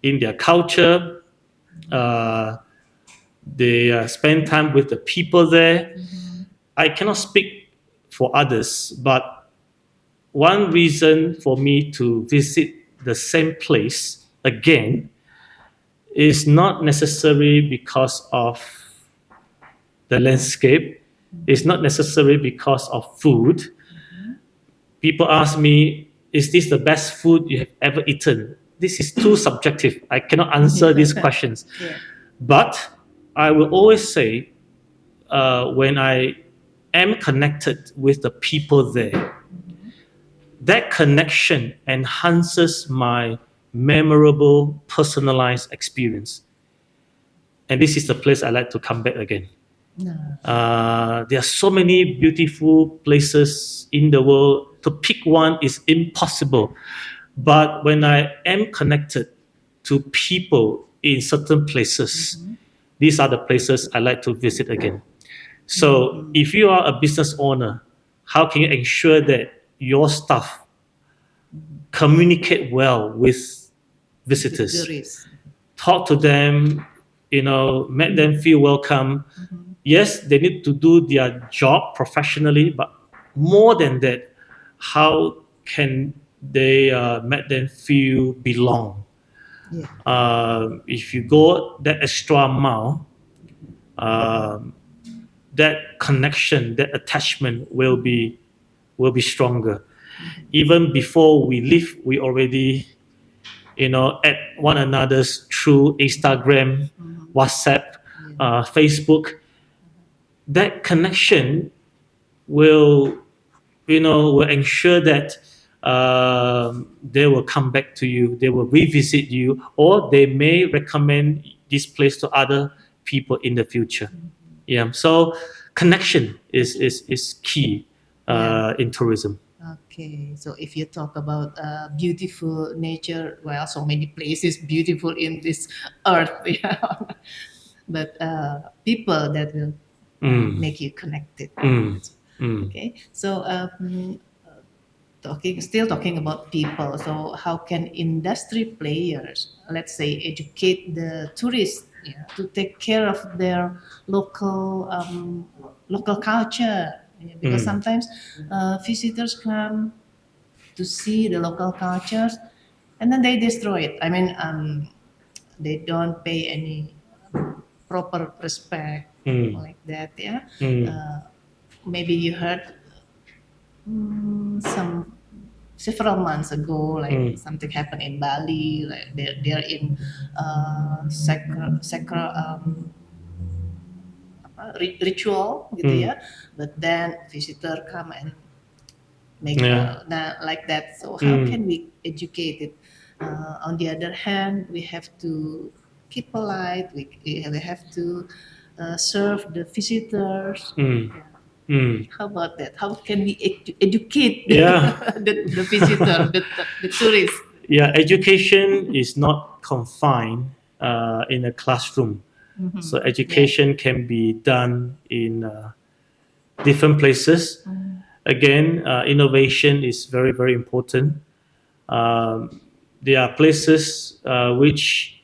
their culture. They spend time with the people there. I cannot speak for others, but one reason for me to visit the same place again is not necessarily because of the landscape. It's not necessarily because of food. People ask me, is this the best food you have ever eaten? This is too subjective. I cannot answer these questions. But I will always say, when I am connected with the people there, that connection enhances my memorable, personalized experience. And this is the place I like to come back again. There are so many beautiful places in the world. To pick one is impossible. But when I am connected to people in certain places, these are the places I like to visit again. So if you are a business owner, how can you ensure that your staff communicate well with visitors? Talk to them, make them feel welcome. Yes, they need to do their job professionally, but more than that, how can they make them feel belong? If you go that extra mile, that connection, that attachment will be stronger. Even before we leave, we already at one another's through Instagram, WhatsApp, Facebook. That connection will ensure that they will come back to you, they will revisit you, or they may recommend this place to other people in the future. Yeah. So connection is key in tourism. Okay, so if you talk about beautiful nature, well, so many places beautiful in this earth, yeah. But people that will make you connected. Okay, so still talking about people. So how can industry players, let's say, educate the tourists to take care of their local culture? Because sometimes visitors come to see the local cultures and then they destroy it. I mean, they don't pay any proper respect like that. Yeah. Maybe you heard some several months ago, like something happened in Bali. Like they're in ritual gitu ya, but then visitor come and make like that. So how can we educate it? On the other hand, we have to keep polite. We have to serve the visitors. How about that? How can we educate the visitor, the tourist? Yeah, education is not confined in a classroom. So education can be done in different places. Again, innovation is very, very important. There are places which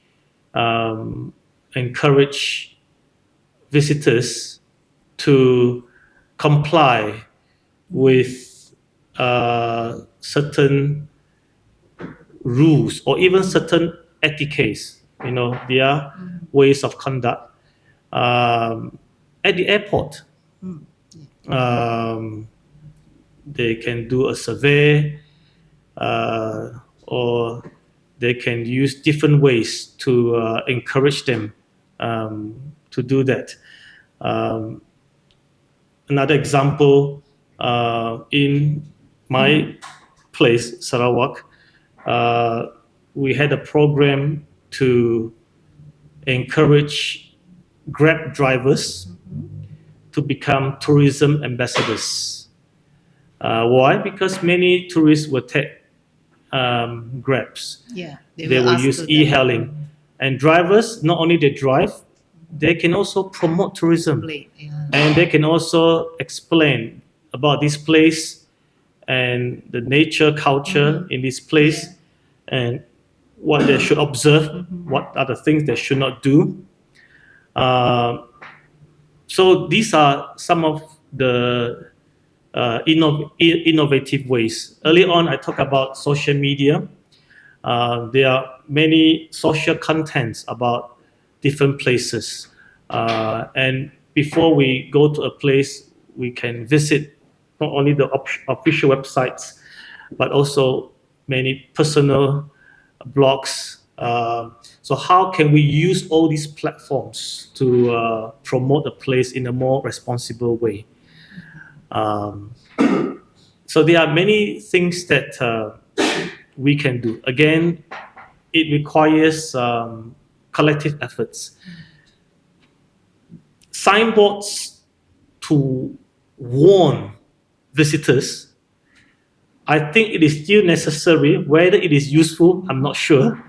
encourage visitors to comply with certain rules or even certain etiquettes, their ways of conduct. At the airport, they can do a survey, or they can use different ways to encourage them to do that. Another example, in my place, Sarawak, we had a program to encourage Grab drivers to become tourism ambassadors. Why? Because many tourists will take Grabs. Yeah, they will use e-hailing. And drivers, not only they drive, they can also promote tourism. And they can also explain about this place and the nature, culture in this place, and what they should observe, what are the things they should not do. So these are some of the innovative ways. Early on, I talked about social media. There are many social contents about different places. And before we go to a place, we can visit not only the official websites, but also many personal blogs. So how can we use all these platforms to promote a place in a more responsible way? So there are many things that we can do. Again, it requires collective efforts. Signboards to warn visitors, I think it is still necessary. Whether it is useful, I'm not sure.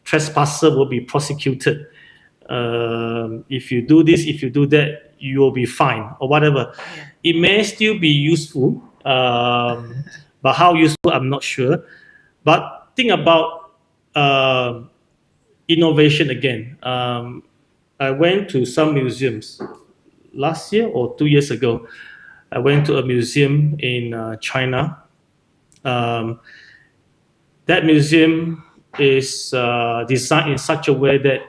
Trespasser will be prosecuted. If you do this, if you do that, you will be fined or whatever. It may still be useful, but how useful, I'm not sure. But think about innovation again. I went to some museums last year or 2 years ago. I went to a museum in China. That museum is designed in such a way that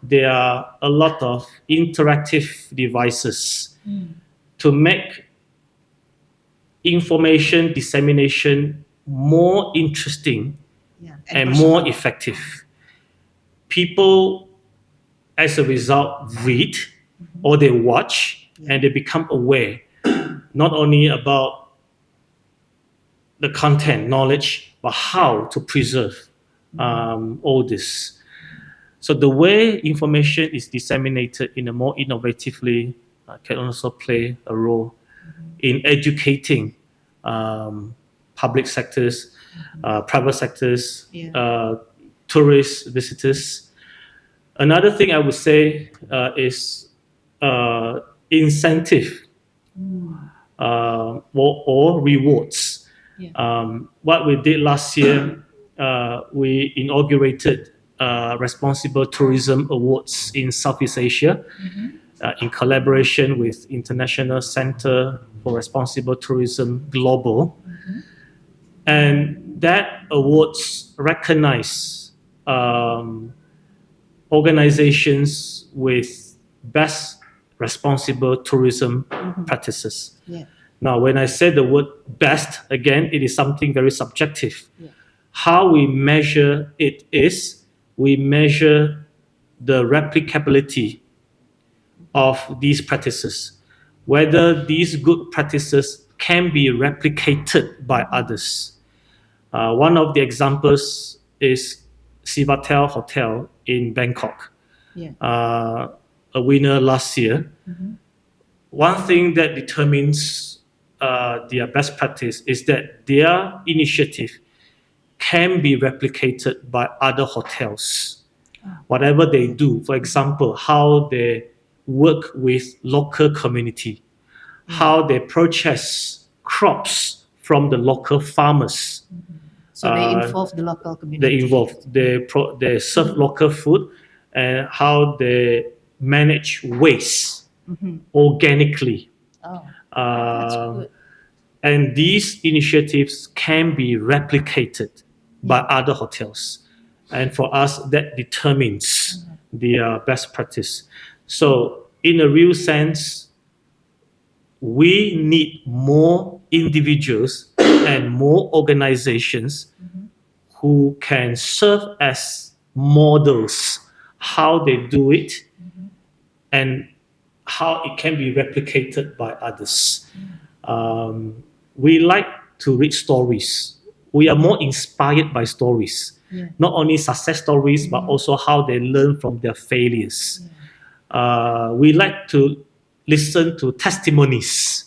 there are a lot of interactive devices to make information dissemination more interesting and more effective. People, as a result, read or they watch and they become aware not only about the content, knowledge, but how to preserve all this. So the way information is disseminated in a more innovatively can also play a role in educating public sectors, private sectors, tourist visitors. Another thing I would say is incentive or rewards. What we did last year, we inaugurated Responsible Tourism Awards in Southeast Asia in collaboration with International Center for Responsible Tourism Global. And that awards recognize organizations with best responsible tourism practices. Now, when I say the word best, again, it is something very subjective. How we measure it is, we measure the replicability of these practices, whether these good practices can be replicated by others. One of the examples is Sivatel Hotel in Bangkok, a winner last year. One thing that determines their best practice is that their initiative can be replicated by other hotels. Whatever they do, for example, how they work with local community, how they purchase crops from the local farmers. So they involve the local community. They serve local food, and how they manage waste organically. That's good. And these initiatives can be replicated by other hotels. And for us, that determines the best practice. So in a real sense, we need more individuals and more organizations who can serve as models how they do it and how it can be replicated by others. We like to read stories. We are more inspired by stories, not only success stories, but also how they learn from their failures. We like to listen to testimonies.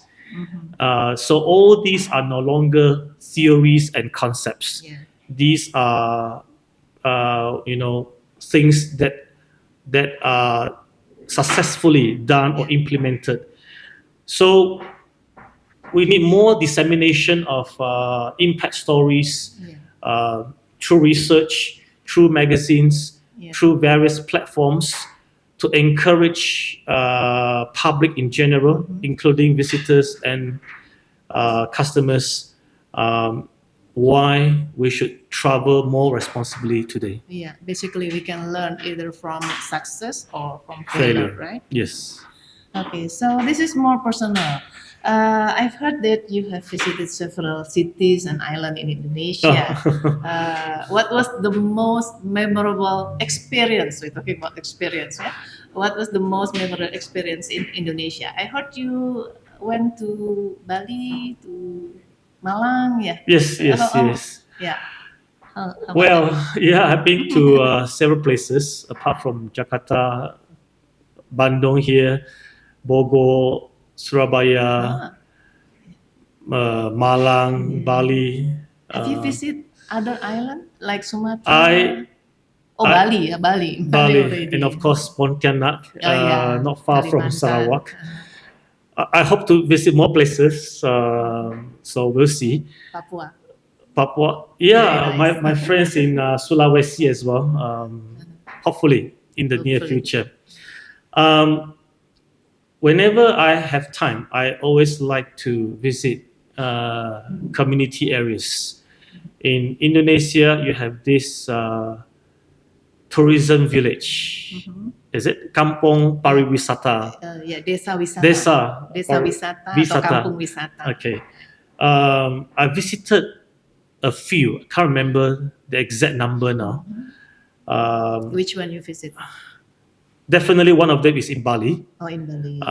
So all these are no longer theories and concepts. These are, things that are successfully done or implemented. So we need more dissemination of impact stories through research, through magazines, through various platforms to encourage public in general, including visitors and customers, why we should travel more responsibly today. Basically we can learn either from success or from failure, right? Yes. Okay, so this is more personal. I've heard that you have visited several cities and islands in Indonesia. What was the most memorable experience? We're talking about experience, yeah? What was the most memorable experience in Indonesia? I heard you went to Bali, to Malang, yeah? Yes. Yeah. How Well, about yeah, I've been to several places apart from Jakarta, Bandung here, Bogor, Surabaya, Malang, Bali. Have you visited other island like Sumatra? I Bali, Bali Bali, already. and of course Pontianak, Oh yeah, not far from Kalimantan. Sarawak. I hope to visit more places, so we'll see. Papua. Papua, yeah, Very nice. my friends in Sulawesi as well. Hopefully in the near Hopefully. future. Whenever I have time, I always like to visit community areas. In Indonesia, you have this tourism village. Is it Kampung Pariwisata? Yeah, desa wisata. Desa wisata wisata. atau kampung wisata. Okay. I visited a few. I can't remember the exact number now. Which one you visit? Definitely one of them is in Bali. Oh, in Bali.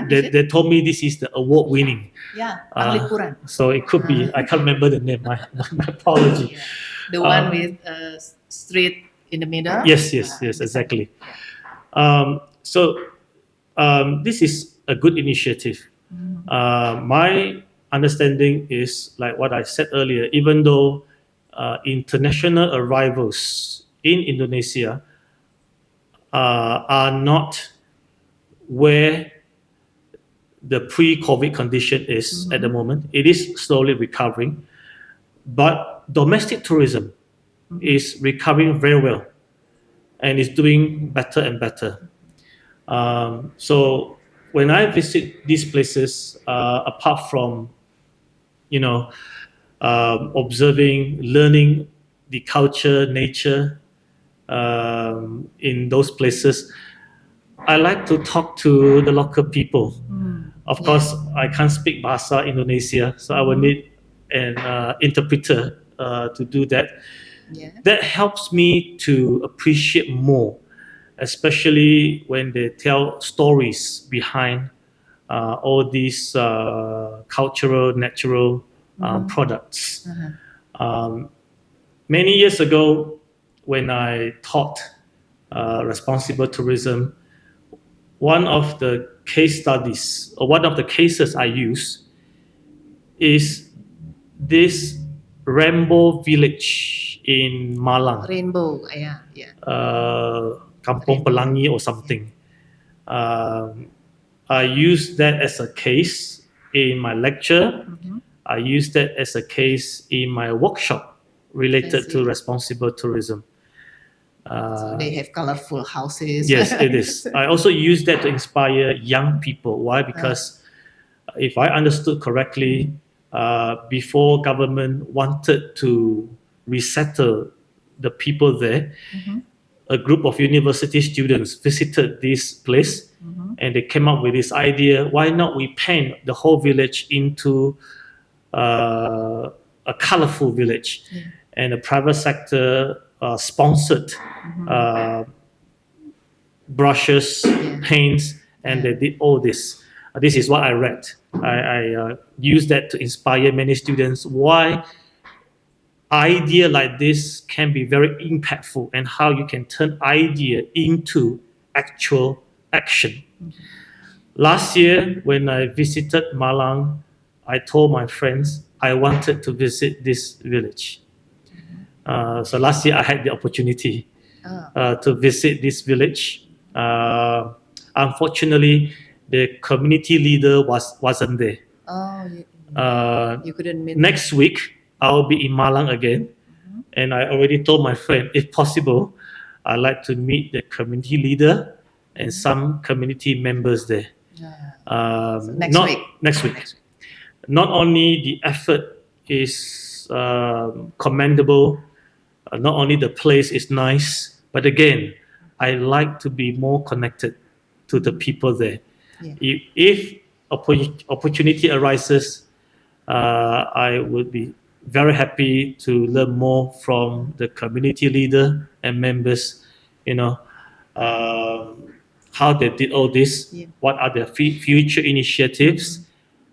They told me this is the award winning. Yeah, Panglipuran. So it could be. I can't remember the name. My apology. Yeah. The one with street in the middle. Yes, exactly. This is a good initiative. My understanding is like what I said earlier. Even though international arrivals in Indonesia are not where the pre-COVID condition is at the moment. It is slowly recovering, but domestic tourism is recovering very well and is doing better and better. So when I visit these places, apart from observing, learning the culture, nature in those places, I like to talk to the local people. Of course, I can't speak Bahasa Indonesia, so I will need an interpreter to do that. That helps me to appreciate more, especially when they tell stories behind all these cultural, natural products. Many years ago, when I taught responsible tourism, one of the case studies or one of the cases I use is this rainbow village in Malang. Rainbow, yeah. Kampung Pelangi or something. I use that as a case in my lecture. I use that as a case in my workshop related to responsible tourism. So they have colorful houses. Yes, it is. I also use that to inspire young people. Why? Because if I understood correctly, before government wanted to resettle the people there, a group of university students visited this place and they came up with this idea, why not we paint the whole village into a colorful village? And the private sector sponsored brushes, paints, and they did all this. This is what I read. I used that to inspire many students why idea like this can be very impactful and how you can turn idea into actual action. Last year, when I visited Malang, I told my friends I wanted to visit this village. So last year I had the opportunity to visit this village. Unfortunately, the community leader wasn't there. You couldn't meet. Next week, I'll be in Malang again, and I already told my friend, if possible, I'd like to meet the community leader and some community members there. So next week. Not only the effort is commendable, not only the place is nice, but again, I like to be more connected to the people there. If opportunity arises, I would be very happy to learn more from the community leader and members, how they did all this, what are their future initiatives,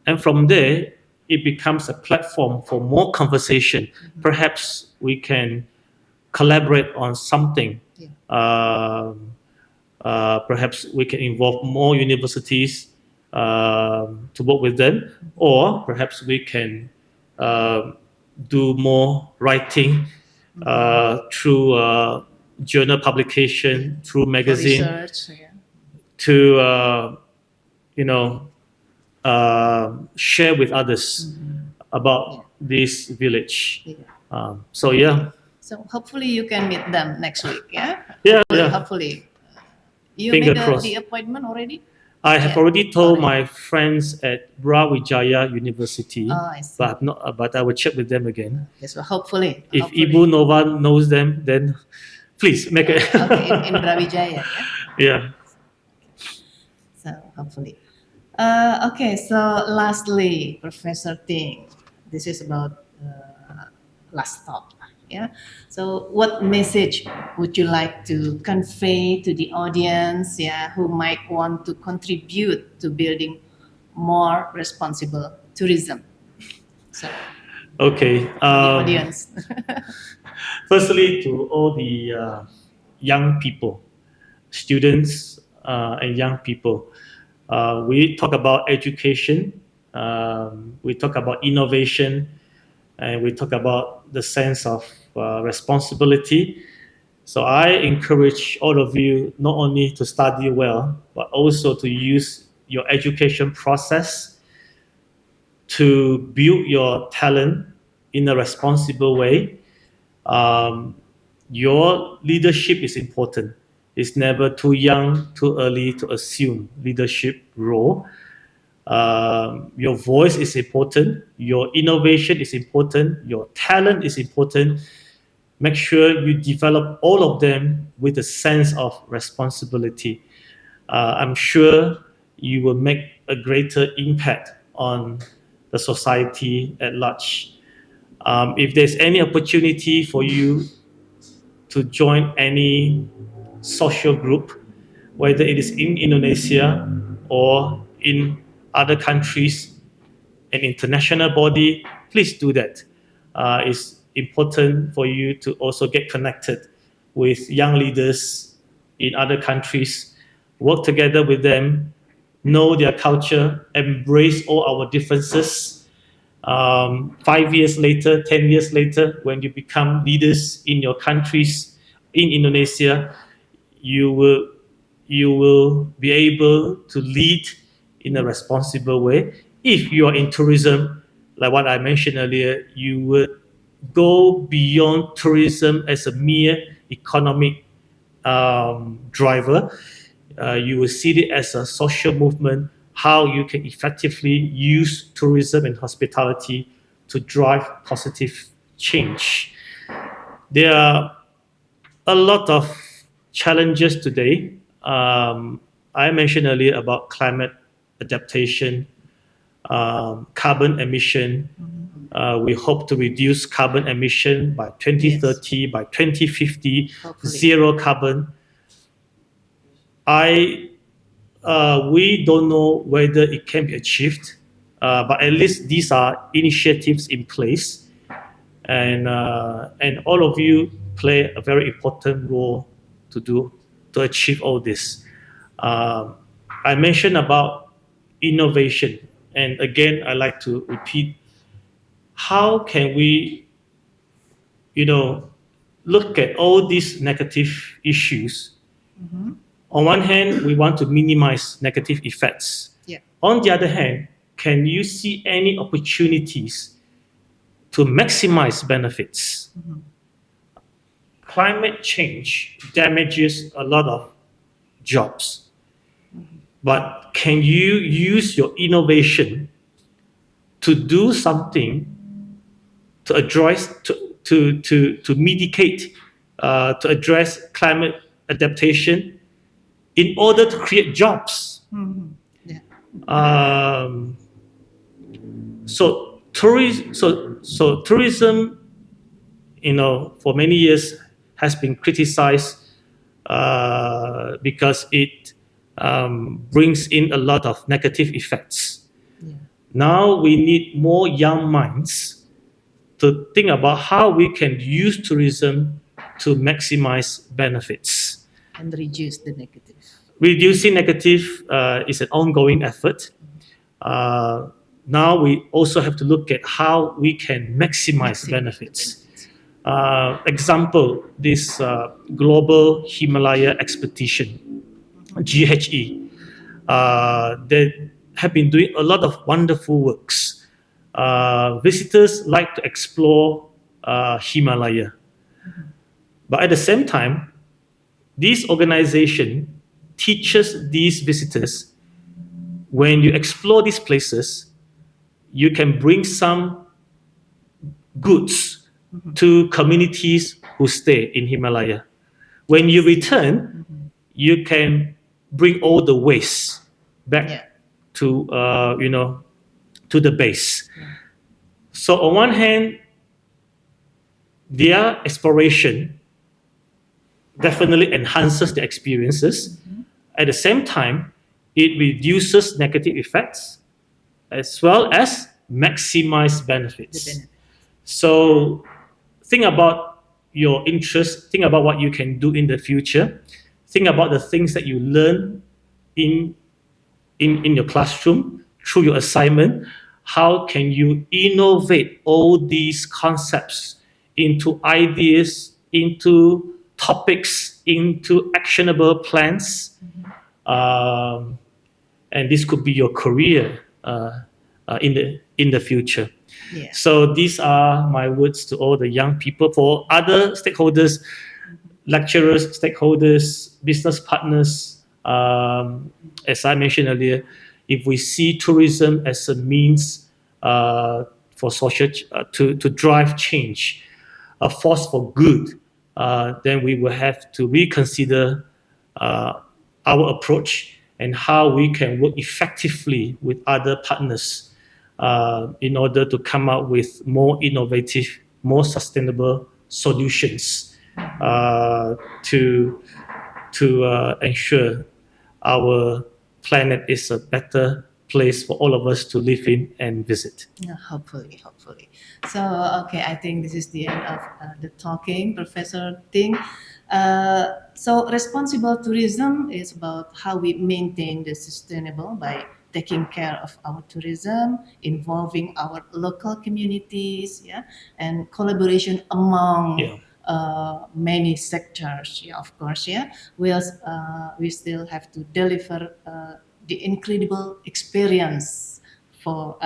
and from there, it becomes a platform for more conversation. Perhaps we can collaborate on something. Perhaps we can involve more universities to work with them, or perhaps we can do more writing through journal publication, through magazine, research, to share with others about this village. So yeah. So hopefully you can meet them next week, yeah? Hopefully. You Finger made crossed. the appointment already? I have already told my friends at Brawijaya University, I see. but I will check with them again. Yes, well, hopefully. If Ibu Nova knows them, then please make it. Okay, in Brawijaya, yeah? Yeah. So hopefully. Okay, so lastly, Professor Ting, this is about last thought. Yeah. So, what message would you like to convey to the audience? Yeah, who might want to contribute to building more responsible tourism? So, Okay. the audience. Firstly, to all the young people, students and young people, we talk about education, we talk about innovation, and we talk about the sense of responsibility. So I encourage all of you not only to study well, but also to use your education process to build your talent in a responsible way. Your leadership is important. It's never too young, too early to assume leadership role. Your voice is important. Your innovation is important. Your talent is important. Make sure you develop all of them with a sense of responsibility. I'm sure you will make a greater impact on the society at large. If there's any opportunity for you to join any social group, whether it is in Indonesia or in other countries, an international body, please do that. It's important for you to also get connected with young leaders in other countries, work together with them, know their culture, embrace all our differences. 5 years later, 10 years later, when you become leaders in your countries, in Indonesia, you will be able to lead in a responsible way. If you are in tourism, like what I mentioned earlier, you would go beyond tourism as a mere economic driver. You will see it as a social movement, how you can effectively use tourism and hospitality to drive positive change. There are a lot of challenges today. I mentioned earlier about climate adaptation, carbon emission. We hope to reduce carbon emission by 2030, by 2050, hopefully. Zero carbon. We don't know whether it can be achieved, but at least these are initiatives in place, and all of you play a very important role to achieve all this. I mentioned about innovation, and again, I like to repeat: how can we, look at all these negative issues? On one hand, we want to minimize negative effects. Yeah. On the other hand, can you see any opportunities to maximize benefits? Climate change damages a lot of jobs, but can you use your innovation to do something to address, to mitigate, to address climate adaptation in order to create jobs? Yeah. So tourism, for many years has been criticized because it brings in a lot of negative effects. Yeah. Now we need more young minds to think about how we can use tourism to maximize benefits. And reduce the negative. Reducing negative is an ongoing effort. Now we also have to look at how we can maximize benefits. Example, this Global Himalaya Expedition, GHE, they have been doing a lot of wonderful works. Visitors like to explore Himalaya. But at the same time, this organization teaches these visitors, when you explore these places, you can bring some goods to communities who stay in Himalaya. When you return, you can bring all the waste back to to the base. So on one hand, their exploration definitely enhances the experiences. At the same time, it reduces negative effects as well as maximize benefits. So think about your interests, think about what you can do in the future, think about the things that you learn in your classroom through your assignment. How can you innovate all these concepts into ideas, into topics, into actionable plans? And this could be your career in the future. Yeah. So these are my words to all the young people. For other stakeholders, lecturers, stakeholders, business partners, as I mentioned earlier, if we see tourism as a means for social to drive change, a force for good, then we will have to reconsider our approach and how we can work effectively with other partners in order to come up with more innovative, more sustainable solutions to ensure our planet is a better place for all of us to live in and visit. Yeah, hopefully. So, okay, I think this is the end of the talking, Professor Ting. So, responsible tourism is about how we maintain the sustainable by taking care of our tourism, involving our local communities, and collaboration among many sectors. Of course, we still have to deliver the incredible experience for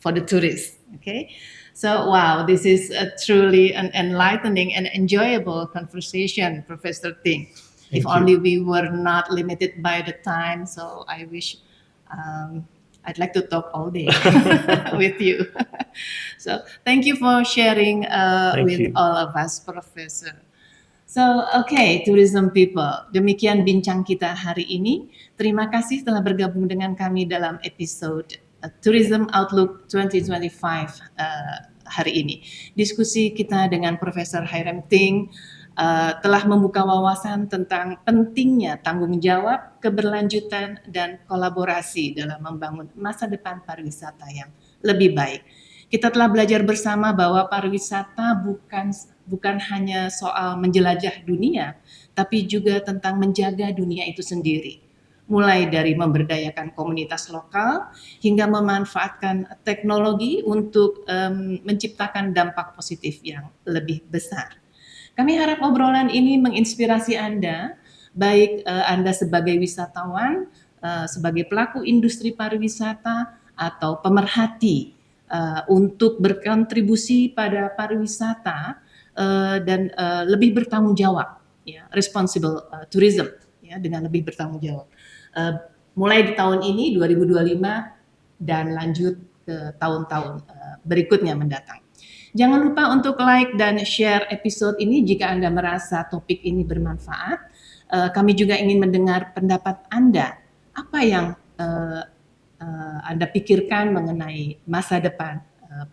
the tourists. Okay, so wow, this is truly an enlightening and enjoyable conversation, Professor Ting. If only we were not limited by the time. So I wish I'd like to talk all day with you. So thank you for sharing with all of us, Professor. So, okay, tourism people. Demikian bincang kita hari ini. Terima kasih telah bergabung dengan kami dalam episode Tourism Outlook 2025 hari ini. Diskusi kita dengan Profesor Hiram Ting telah membuka wawasan tentang pentingnya tanggung jawab, keberlanjutan, dan kolaborasi dalam membangun masa depan pariwisata yang lebih baik. Kita telah belajar bersama bahwa pariwisata bukan hanya soal menjelajah dunia, tapi juga tentang menjaga dunia itu sendiri. Mulai dari memberdayakan komunitas lokal hingga memanfaatkan teknologi untuk menciptakan dampak positif yang lebih besar. Kami harap obrolan ini menginspirasi Anda, baik Anda sebagai wisatawan, sebagai pelaku industri pariwisata, atau pemerhati untuk berkontribusi pada pariwisata dan lebih bertanggung jawab, responsible tourism, dengan lebih bertanggung jawab. Mulai di tahun ini 2025 dan lanjut ke tahun-tahun berikutnya mendatang. Jangan lupa untuk like dan share episode ini jika Anda merasa topik ini bermanfaat. Kami juga ingin mendengar pendapat Anda. Apa yang Anda pikirkan mengenai masa depan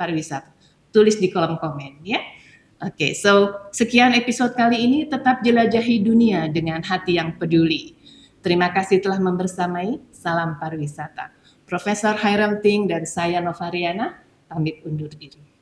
pariwisata? Tulis di kolom komen, ya. Oke, so sekian episode kali ini. Tetap jelajahi dunia dengan hati yang peduli. Terima kasih telah membersamai. Salam pariwisata. Profesor Hiram Ting dan saya Nova Riana pamit undur diri.